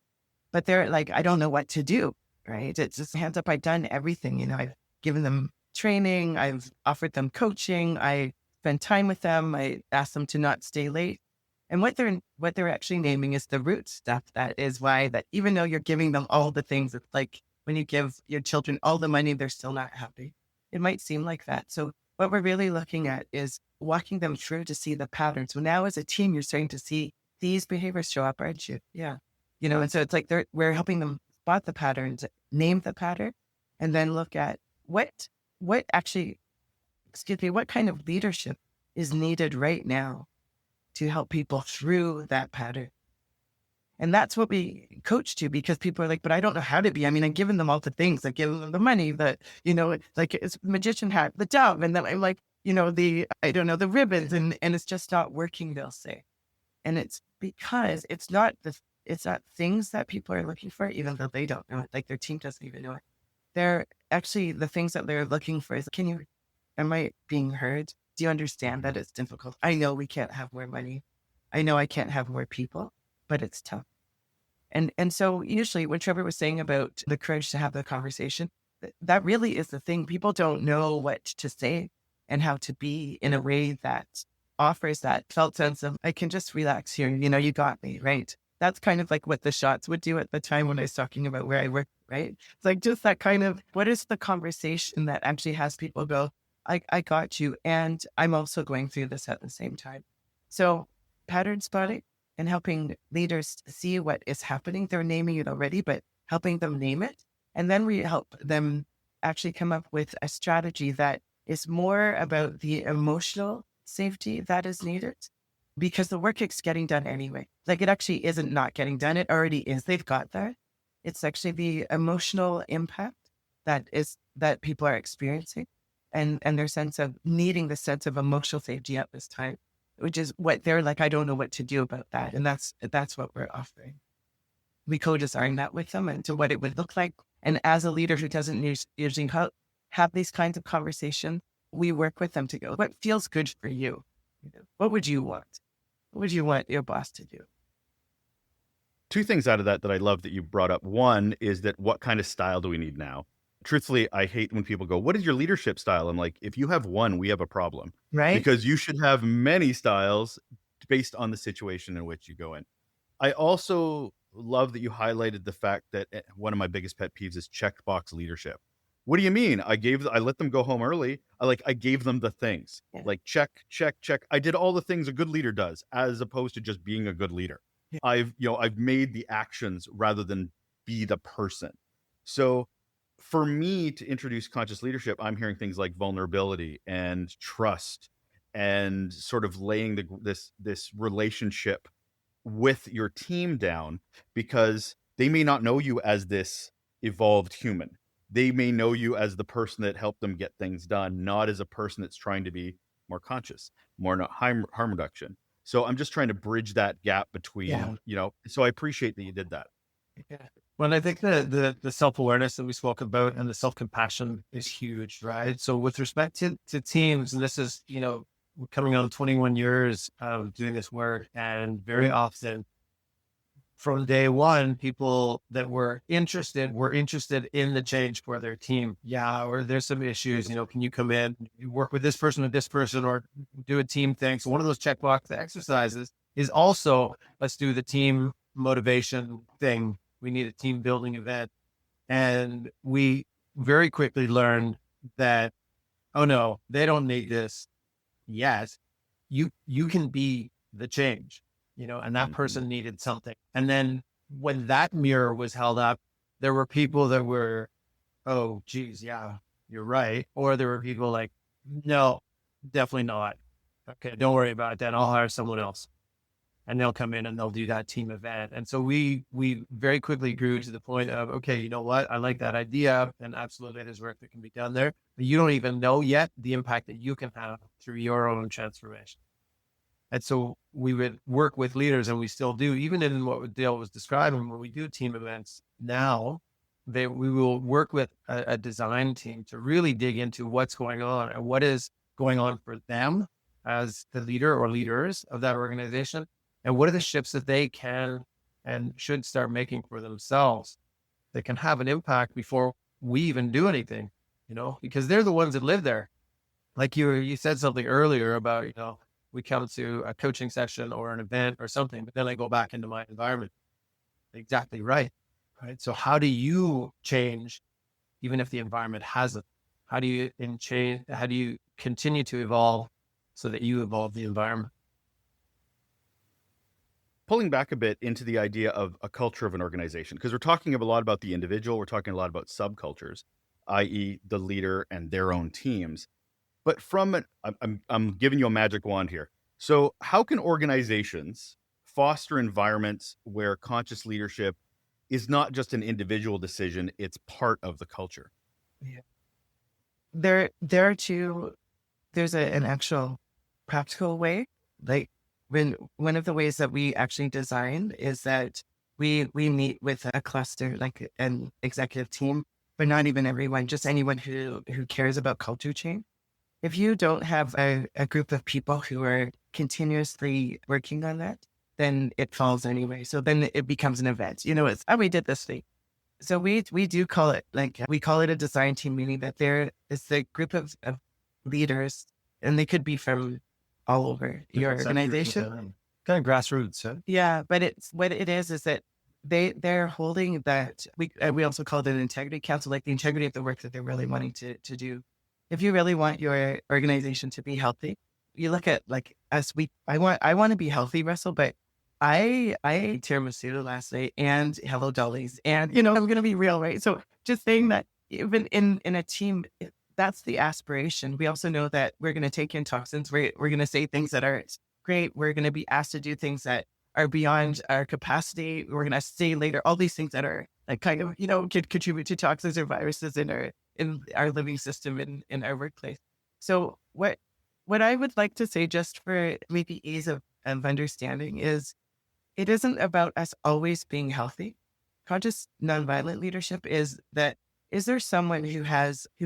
A: But they're like, I don't know what to do, right? It's just hands up. I've done everything. I've given them training. I've offered them coaching. I spend time with them. I ask them to not stay late. And what they're actually naming is the root stuff. That is why that even though you're giving them all the things, it's like when you give your children all the money, they're still not happy. It might seem like that. So what we're really looking at is walking them through to see the patterns. So now as a team, you're starting to see these behaviors show up, aren't you? Yeah. And so it's like we're helping them spot the patterns, name the pattern, and then look at what kind of leadership is needed right now to help people through that pattern. And that's what we coach to, because people are like, but I don't know how to be. I mean, I've given them all the things. I've given them the money, like it's magician hat, the dove. And then I'm like, the ribbons, and it's just not working, they'll say. And it's because it's not things that people are looking for, even though they don't know it. Like their team doesn't even know it. They're actually, the things that they're looking for is, am I being heard? Do you understand that it's difficult? I know we can't have more money. I know I can't have more people, but it's tough. And so usually when Trevor was saying about the courage to have the conversation, that really is the thing. People don't know what to say and how to be in a way that offers that felt sense of, I can just relax here. You got me, right? That's kind of like what the shots would do at the time when I was talking about where I work, right? It's like just that kind of, what is the conversation that actually has people go, I got you. And I'm also going through this at the same time. So pattern spotting and helping leaders see what is happening. They're naming it already, but helping them name it. And then we help them actually come up with a strategy that is more about the emotional safety that is needed because the work is getting done anyway. Like it actually isn't not getting done. It already is. They've got that. It's actually the emotional impact that people are experiencing and their sense of needing the sense of emotional safety at this time, which is what they're like, I don't know what to do about that. And that's what we're offering. We co-design that with them and to what it would look like. And as a leader who doesn't usually have these kinds of conversations, we work with them to go, what feels good for you? What would you want? What would you want your boss to do?
B: Two things out of that I love that you brought up. One is that what kind of style do we need now? Truthfully, I hate when people go, what is your leadership style? I'm like, if you have one, we have a problem.
A: Right?
B: Because you should have many styles based on the situation in which you go in. I also love that you highlighted the fact that one of my biggest pet peeves is checkbox leadership. What do you mean? I let them go home early. I gave them the things.
A: Yeah.
B: Like check, check, check. I did all the things a good leader does, as opposed to just being a good leader.
A: Yeah.
B: I've made the actions rather than be the person. So for me to introduce conscious leadership, I'm hearing things like vulnerability and trust and sort of laying this relationship with your team down, because they may not know you as this evolved human. They may know you as the person that helped them get things done, not as a person that's trying to be more conscious, more not harm reduction. So I'm just trying to bridge that gap between, so I appreciate that you did that.
C: Yeah. Well, I think the self-awareness that we spoke about and the self-compassion is huge, right? So with respect to teams, and this is, we're coming on 21 years of doing this work, and very often from day one, people that were interested in the change for their team. Yeah, or there's some issues, can you come in, you work with this person, or do a team thing. So one of those checkbox exercises is also, let's do the team motivation thing. We need a team building event. And we very quickly learned that, oh no, they don't need this. Yes, you can be the change, and that person needed something. And then when that mirror was held up, there were people that were, oh, geez, yeah, you're right. Or there were people like, no, definitely not. Okay, don't worry about that. I'll hire someone else. And they'll come in and they'll do that team event. And so we very quickly grew to the point of, okay, you know what? I like that idea, and absolutely there's work that can be done there. But you don't even know yet the impact that you can have through your own transformation. And so we would work with leaders, and we still do, even in what Dale was describing, when we do team events now, we will work with a design team to really dig into what's going on and what is going on for them as the leader or leaders of that organization. And what are the shifts that they can and should start making for themselves that can have an impact before we even do anything, because they're the ones that live there. Like you said something earlier about, we come to a coaching session or an event or something, but then I go back into my environment. Exactly right. Right. So how do you change even if the environment hasn't? How do you continue to evolve so that you evolve the environment?
B: Pulling back a bit into the idea of a culture of an organization, because we're talking a lot about the individual, we're talking a lot about subcultures, i.e. the leader and their own teams. But I'm giving you a magic wand here. So how can organizations foster environments where conscious leadership is not just an individual decision, it's part of the culture?
A: Yeah. There are two, there's an actual practical way. Like one of the ways that we actually design is that we meet with a cluster, like an executive team, but not even everyone, just anyone who cares about culture change. If you don't have a group of people who are continuously working on that, then it falls anyway. So then it becomes an event. It's, we did this thing. So we do call it, we call it a design team, meaning that there is a group of leaders, and they could be from all over your organization.
C: Kind of grassroots. Huh?
A: Yeah, but what it is that they're holding that, we also call it an integrity council, like the integrity of the work that they're really wanting to do. If you really want your organization to be healthy, you look at us. I want to be healthy, Russell, but I ate tiramisu last night and Hello Dollies, and I'm going to be real, right? So just saying that even in a team, that's the aspiration. We also know that we're going to take in toxins. We're going to say things that are great. We're going to be asked to do things that are beyond our capacity. We're going to stay later. All these things that are like kind of, could contribute to toxins or viruses in our living system in our workplace. So what I would like to say, just for maybe ease of understanding, is it isn't about us always being healthy. Conscious nonviolent leadership is there someone who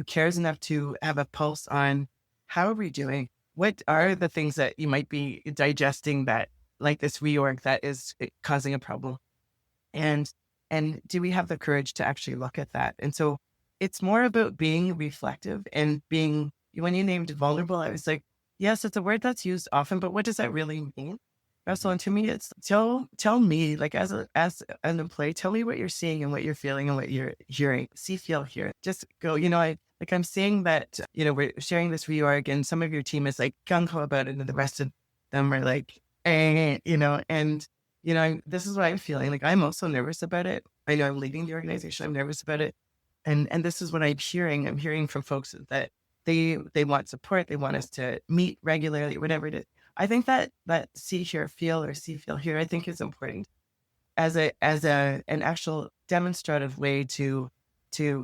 A: cares enough to have a pulse on how are we doing? What are the things that you might be digesting that, like this reorg, that is causing a problem? And do we have the courage to actually look at that? And so it's more about being reflective and being, when you named vulnerable, I was like, yes, it's a word that's used often, but what does that really mean? Russell, and to me, it's tell me, like as an employee, tell me what you're seeing and what you're feeling and what you're hearing. See, feel, hear. Just go. I'm seeing that we're sharing this reorg, and some of your team is like gung ho about it, and the rest of them are like, and this is what I'm feeling. Like I'm also nervous about it. I know I'm leading the organization. I'm nervous about it, and this is what I'm hearing. I'm hearing from folks that they want support. They want us to meet regularly, whatever it is. I think that see, hear, feel, or see, feel, hear, I think is important as an actual demonstrative way to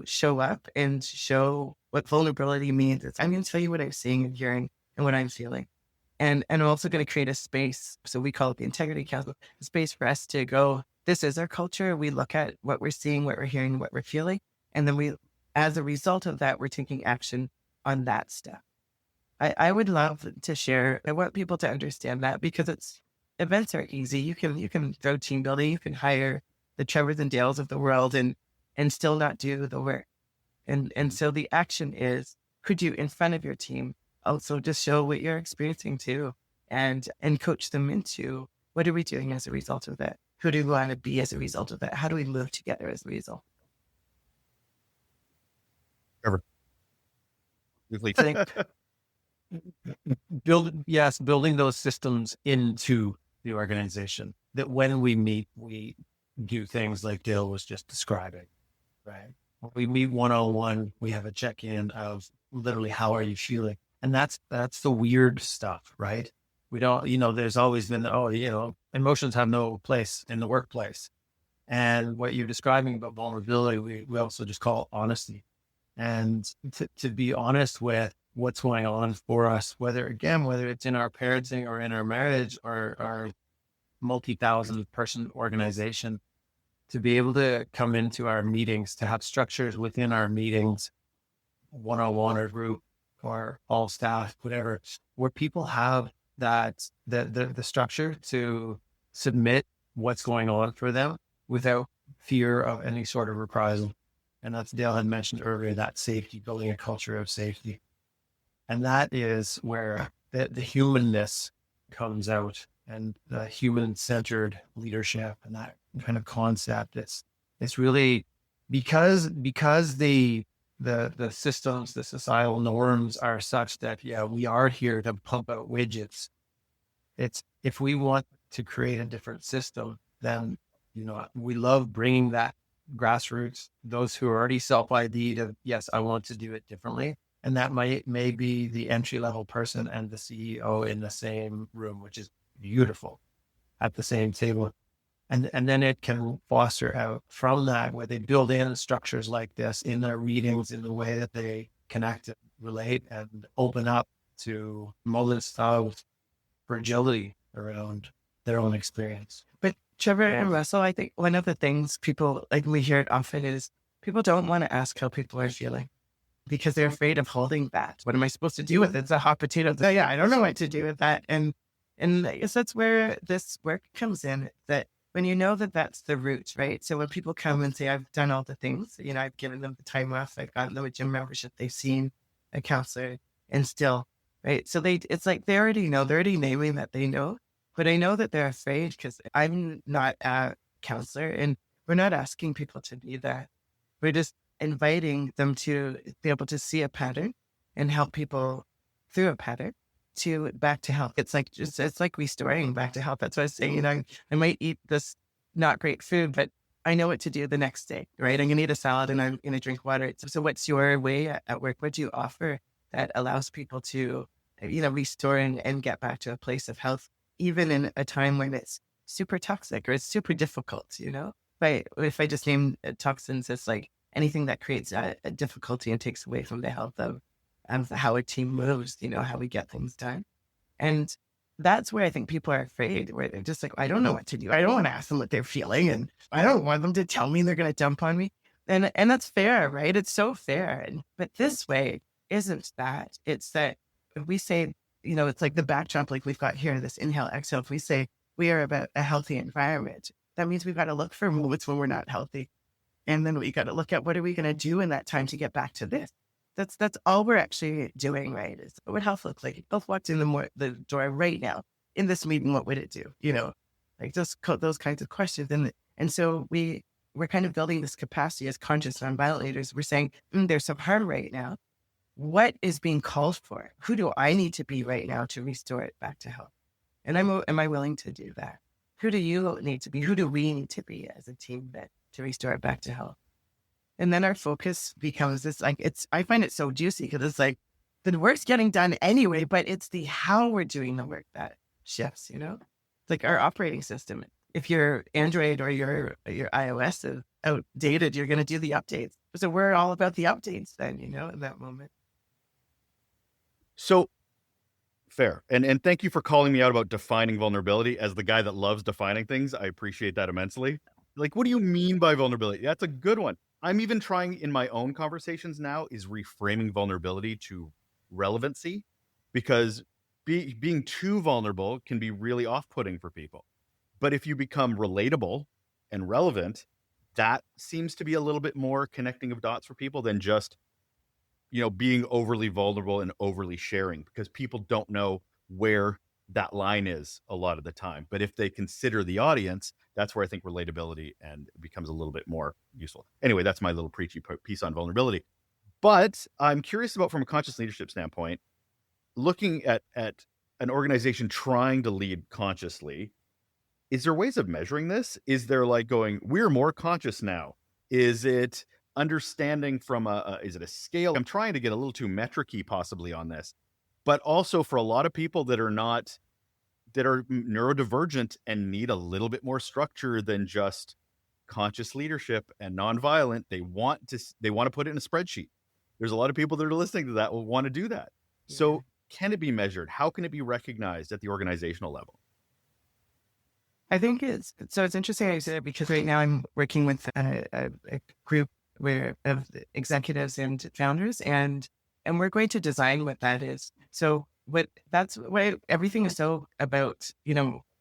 A: show up and show what vulnerability means. I'm going to tell you what I'm seeing and hearing and what I'm feeling. And I'm also going to create a space. So we call it the Integrity Council, a space for us to go, this is our culture. We look at what we're seeing, what we're hearing, what we're feeling. And then as a result of that, we're taking action on that stuff. I would love to share. I want people to understand that, because events are easy. You can throw team building. You can hire the Trevors and Dales of the world and still not do the work. And so the action is, could you, in front of your team, also just show what you're experiencing too, and coach them into, what are we doing as a result of that? Who do we want to be as a result of that? How do we move together as a result?
C: Trevor. I think building those systems into the organization, that when we meet, we do things like Dale was just describing, right? When we meet one-on-one, we have a check-in of literally, how are you feeling? And that's the weird stuff, right? We don't, there's always been, emotions have no place in the workplace. And what you're describing about vulnerability, we also just call honesty. And to be honest with what's going on for us, whether it's in our parenting or in our marriage or our multi-thousand person organization, to be able to come into our meetings, to have structures within our meetings, one-on-one or group or all staff, whatever, where people have that, the structure to submit what's going on for them without fear of any sort of reprisal. And that's, Dale had mentioned earlier, that safety, building a culture of safety. And that is where the humanness comes out, and the human-centered leadership, and that kind of concept. It's really because the systems, the societal norms are such that, we are here to pump out widgets. It's, if we want to create a different system, then, we love bringing that grassroots, those who are already self-ID'd of, yes, I want to do it differently. And that may be the entry-level person and the CEO in the same room, which is beautiful, at the same table. And then it can foster out from that, where they build in structures like this in their readings, in the way that they connect and relate and open up to moments of fragility around their own experience.
A: But Trevor and Russell, I think one of the things people, like we hear it often, is people don't want to ask how people are feeling, because they're afraid of holding that. What am I supposed to do with it? It's a hot potato. So, I don't know what to do with that. And I guess that's where this work comes in, that when you know that that's the root, right? So when people come and say, I've done all the things, I've given them the time off, I've gotten them a gym membership, they've seen a counselor, and still, right? So it's like they already know, they're already naming that they know, but I know that they're afraid, because I'm not a counselor, and we're not asking people to be that. We're just inviting them to be able to see a pattern and help people through a pattern to back to health. It's like restoring back to health. That's what I was saying. I might eat this not great food, but I know what to do the next day, right? I'm going to eat a salad and I'm going to drink water. So what's your way at work? What do you offer that allows people to, restore and get back to a place of health even in a time when it's super toxic or it's super difficult, But if I just name toxins as like anything that creates a difficulty and takes away from the health of how a team moves, how we get things done. And that's where I think people are afraid, where they're just like, I don't know what to do. I don't want to ask them what they're feeling. And I don't want them to tell me they're going to dump on me. And that's fair, right? It's so fair. But this way isn't that. It's that if we say, it's like the backdrop, like we've got here, this inhale, exhale. If we say we are about a healthy environment, that means we've got to look for moments when we're not healthy. And then we got to look at what are we going to do in that time to get back to this. That's all we're actually doing, right? Is what would health look like? If health walked in the door right now in this meeting, what would it do? Like just those kinds of questions. And so we're kind of building this capacity as conscious nonviolent leaders. We're saying, there's some harm right now. What is being called for? Who do I need to be right now to restore it back to health? And am I willing to do that? Who do you need to be? Who do we need to be as a team to restore it back to health? And then our focus becomes this, like, I find it so juicy because it's like the work's getting done anyway, but it's the how we're doing the work that shifts, It's like our operating system. If your Android or your iOS is outdated, you're going to do the updates. So we're all about the updates then, in that moment.
B: So fair. And thank you for calling me out about defining vulnerability. As the guy that loves defining things, I appreciate that immensely. Like, what do you mean by vulnerability? That's a good one. I'm even trying in my own conversations now is reframing vulnerability to relevancy, because being too vulnerable can be really off-putting for people. But if you become relatable and relevant, that seems to be a little bit more connecting of dots for people than just, being overly vulnerable and overly sharing, because people don't know where that line is a lot of the time. But if they consider the audience, that's where I think relatability and becomes a little bit more useful. Anyway, that's my little preachy piece on vulnerability. But I'm curious about, from a conscious leadership standpoint, looking at an organization trying to lead consciously, is there ways of measuring this? Is there like going, we're more conscious now? Is it understanding from is it a scale? I'm trying to get a little too metric-y possibly on this, but also for a lot of people that are neurodivergent and need a little bit more structure than just conscious leadership and nonviolent. They want to put it in a spreadsheet. There's a lot of people that are listening to that will want to do that. Yeah. So can it be measured? How can it be recognized at the organizational level?
A: I think it's interesting I said it, because right now I'm working with a group of executives and founders, and we're going to design what that is. So that's why everything is so about,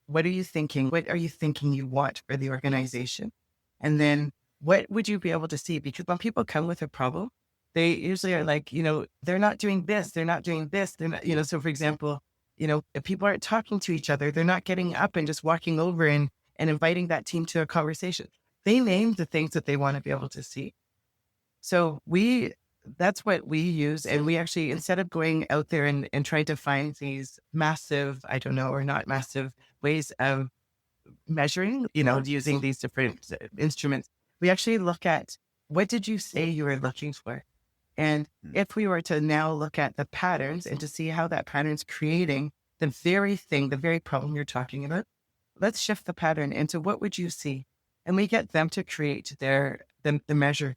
A: what are you thinking? What are you thinking you want for the organization? And then what would you be able to see? Because when people come with a problem, they usually are like, they're not doing this, they're not doing this, they're not, so for example, if people aren't talking to each other, they're not getting up and just walking over and inviting that team to a conversation. They name the things that they want to be able to see. So that's what we use. And we actually, instead of going out there and trying to find these massive, or not massive ways of measuring, using these different instruments, we actually look at, what did you say you were looking for? And if we were to now look at the patterns and to see how that pattern's creating the very problem you're talking about, let's shift the pattern into what would you see? And we get them to create the measure.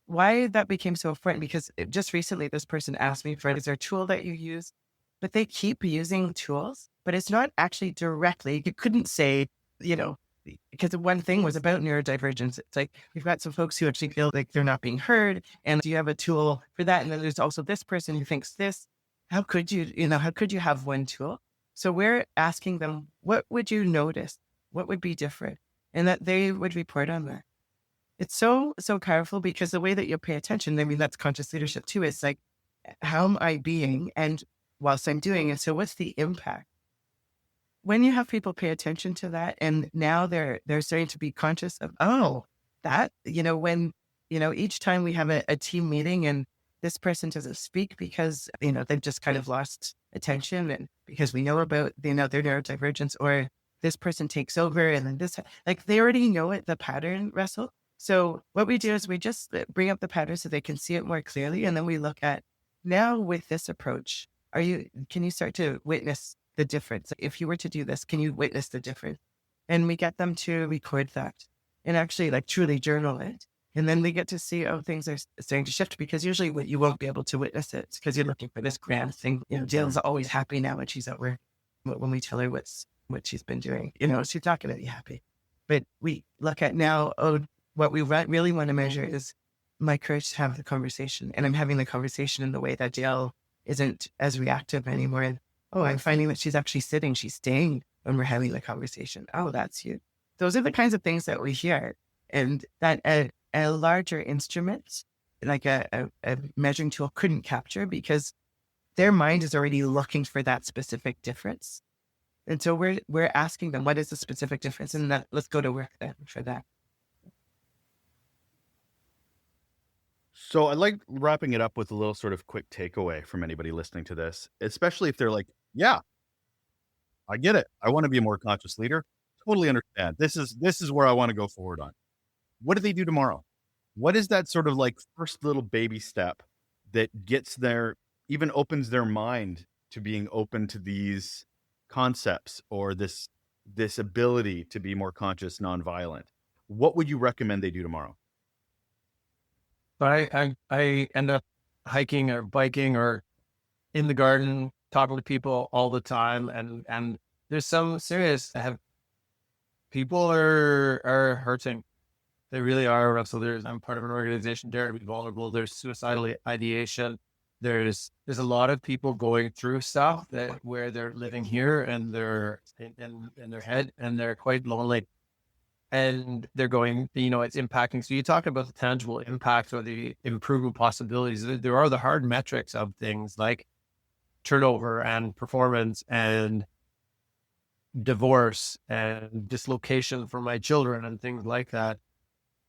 A: Why that became so important, because just recently this person asked me is there a tool that you use? But they keep using tools, but it's not actually directly. You couldn't say, because one thing was about neurodivergence. It's like, we've got some folks who actually feel like they're not being heard. And do you have a tool for that? And then there's also this person who thinks this. How could you have one tool? So we're asking them, what would you notice? What would be different? And that they would report on that. It's so, so powerful, because the way that you pay attention, that's conscious leadership too. It's like, how am I being? And whilst I'm doing it, so what's the impact? When you have people pay attention to that, and now they're starting to be conscious of, that, when, each time we have a team meeting and this person doesn't speak because, they've just kind of lost attention, and because we know about, their neurodivergence, or this person takes over and then this, like, they already know it, the pattern, Russell. So what we do is we just bring up the pattern so they can see it more clearly. And then we look at, now with this approach, can you start to witness the difference? If you were to do this, can you witness the difference? And we get them to record that and actually like truly journal it. And then we get to see, oh, things are starting to shift, because usually you won't be able to witness it because you're looking for this grand thing. Jill's always happy now when she's at work. When we tell her what she's been doing, she's not going to be happy. But we look at now, what we really want to measure is my courage to have the conversation. And I'm having the conversation in the way that Jill isn't as reactive anymore. And, I'm finding that she's actually sitting, she's staying when we're having the conversation. Oh, that's huge. Those are the kinds of things that we hear. And that a larger instrument, like a measuring tool, couldn't capture, because their mind is already looking for that specific difference. And so we're asking them, what is the specific difference? And let's go to work then for that.
B: So I like wrapping it up with a little sort of quick takeaway from anybody listening to this, especially if they're like, yeah, I get it. I want to be a more conscious leader. Totally understand. This is where I want to go forward on. What do they do tomorrow? What is that sort of like first little baby step that gets there, even opens their mind to being open to these concepts or this ability to be more conscious, nonviolent? What would you recommend they do tomorrow?
C: But I end up hiking or biking or in the garden, talking to people all the time. And there's some serious, people are hurting. They really are, Russell. I'm part of an organization, Dare to Be Vulnerable. There's suicidal ideation. There's a lot of people going through stuff where they're living here and they're in their head and they're quite lonely. And they're going, it's impacting. So you talk about the tangible impact or the improvement possibilities. There are the hard metrics of things like turnover and performance and divorce and dislocation for my children and things like that.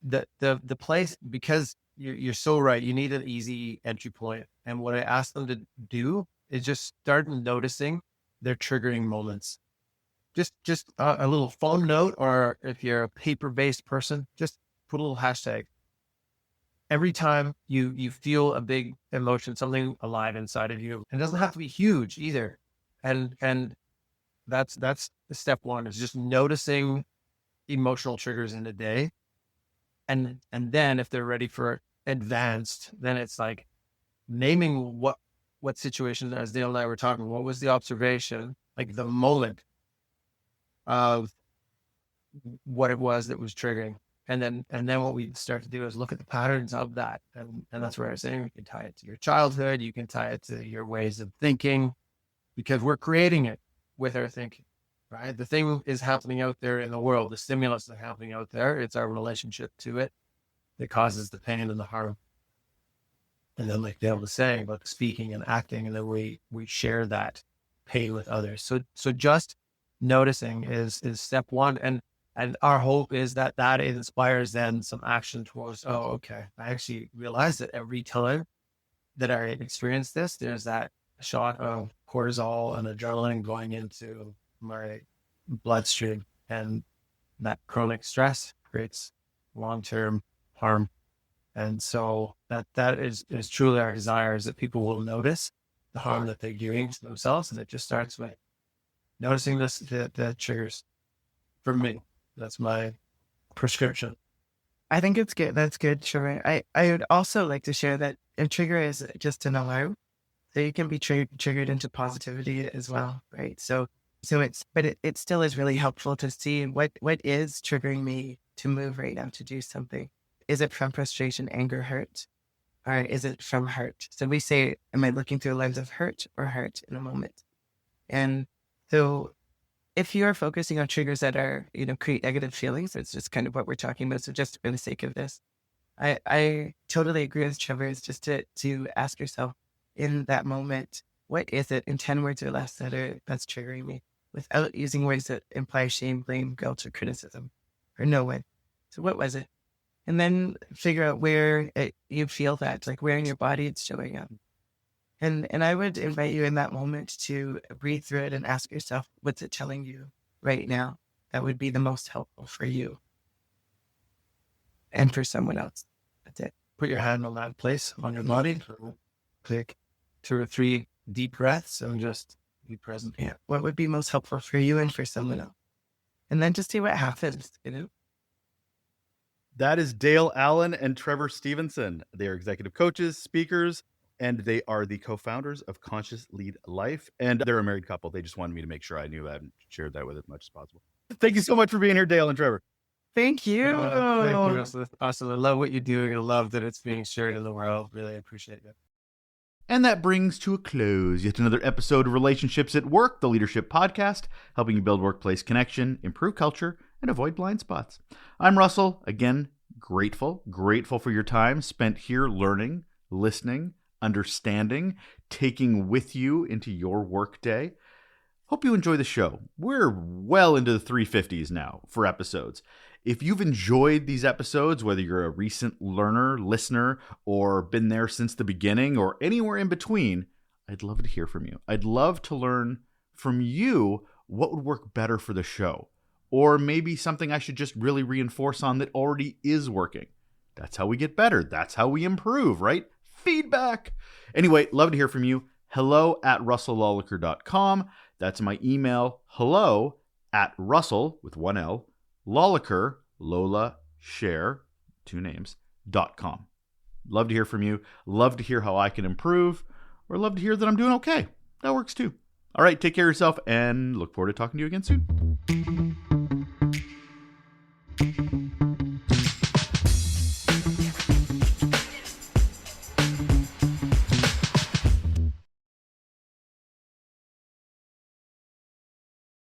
C: The place, because you're so right, you need an easy entry point. And what I ask them to do is just start noticing their triggering moments. Just a little phone note, or if you're a paper-based person, just put a little hashtag. Every time you feel a big emotion, something alive inside of you, and it doesn't have to be huge either. And that's the step one, is just noticing emotional triggers in the day. And then if they're ready for advanced, then it's like naming what situation, as Dale and I were talking, what was the observation, like the moment of what it was that was triggering. And then what we start to do is look at the patterns of that. And that's where I was saying, you can tie it to your childhood, you can tie it to your ways of thinking, because we're creating it with our thinking, right? The thing is happening out there in the world. The stimulus is happening out there. It's our relationship to it that causes the pain and the harm. And then, like Dale was saying about speaking and acting, and then we share that pain with others. So just noticing is step one. And our hope is that inspires then some action towards, okay, I actually realize that every time that I experience this, there's that shot of cortisol and adrenaline going into my bloodstream, and that chronic stress creates long-term harm. And so that is truly our desire, is that people will notice the harm that they're doing to themselves. And it just starts with noticing the triggers. For me, that's my prescription.
A: I think it's good. That's good, Trevor. I would also like to share that a trigger is just an alarm. So you can be triggered into positivity as well, right? So it still is really helpful to see what is triggering me to move right now, to do something. Is it from frustration, anger, hurt? Or is it from hurt? So we say, am I looking through a lens of hurt or heart in a moment? And so if you're focusing on triggers that are, create negative feelings, it's just kind of what we're talking about. So just for the sake of this, I totally agree with Trevor. It's just to ask yourself in that moment, what is it in 10 words or less that's triggering me, without using words that imply shame, blame, guilt, or criticism, or no one. So what was it? And then figure out where you feel that, like where in your body it's showing up. And I would invite you in that moment to breathe through it and ask yourself, what's it telling you right now that would be the most helpful for you and for someone else? That's it.
C: Put your hand on that place on your body. Take 2 or 3 deep breaths and just be present.
A: Yeah. What would be most helpful for you and for someone else? And then just see what happens, you know?
B: That is Dale Allen and Trevor Stevenson. They are executive coaches, speakers, and they are the co-founders of Conscious Lead Life. And they're a married couple. They just wanted me to make sure I knew that and shared that with as much as possible. Thank you so much for being here, Dale and Trevor.
A: Thank you.
C: Thank you, Russell. Awesome. I love what you're doing. I love that it's being shared in the world. Really appreciate it.
B: And that brings to a close yet another episode of Relationships at Work, the Leadership Podcast, helping you build workplace connection, improve culture, and avoid blind spots. I'm Russell. Again, grateful for your time spent here learning, listening, understanding, taking with you into your workday. Hope you enjoy the show. We're well into the 350s now for episodes. If you've enjoyed these episodes, whether you're a recent learner, listener, or been there since the beginning, or anywhere in between, I'd love to hear from you. I'd love to learn from you what would work better for the show, or maybe something I should just really reinforce on that already is working. That's how we get better. That's how we improve, right? Feedback. Anyway, love to hear from you. hello@russellolacher.com. That's my email, hello@Russell, with one L, Lolacher, Lola, Share, 2 names, .com. Love to hear from you. Love to hear how I can improve, or love to hear that I'm doing okay. That works too. All right, take care of yourself and look forward to talking to you again soon.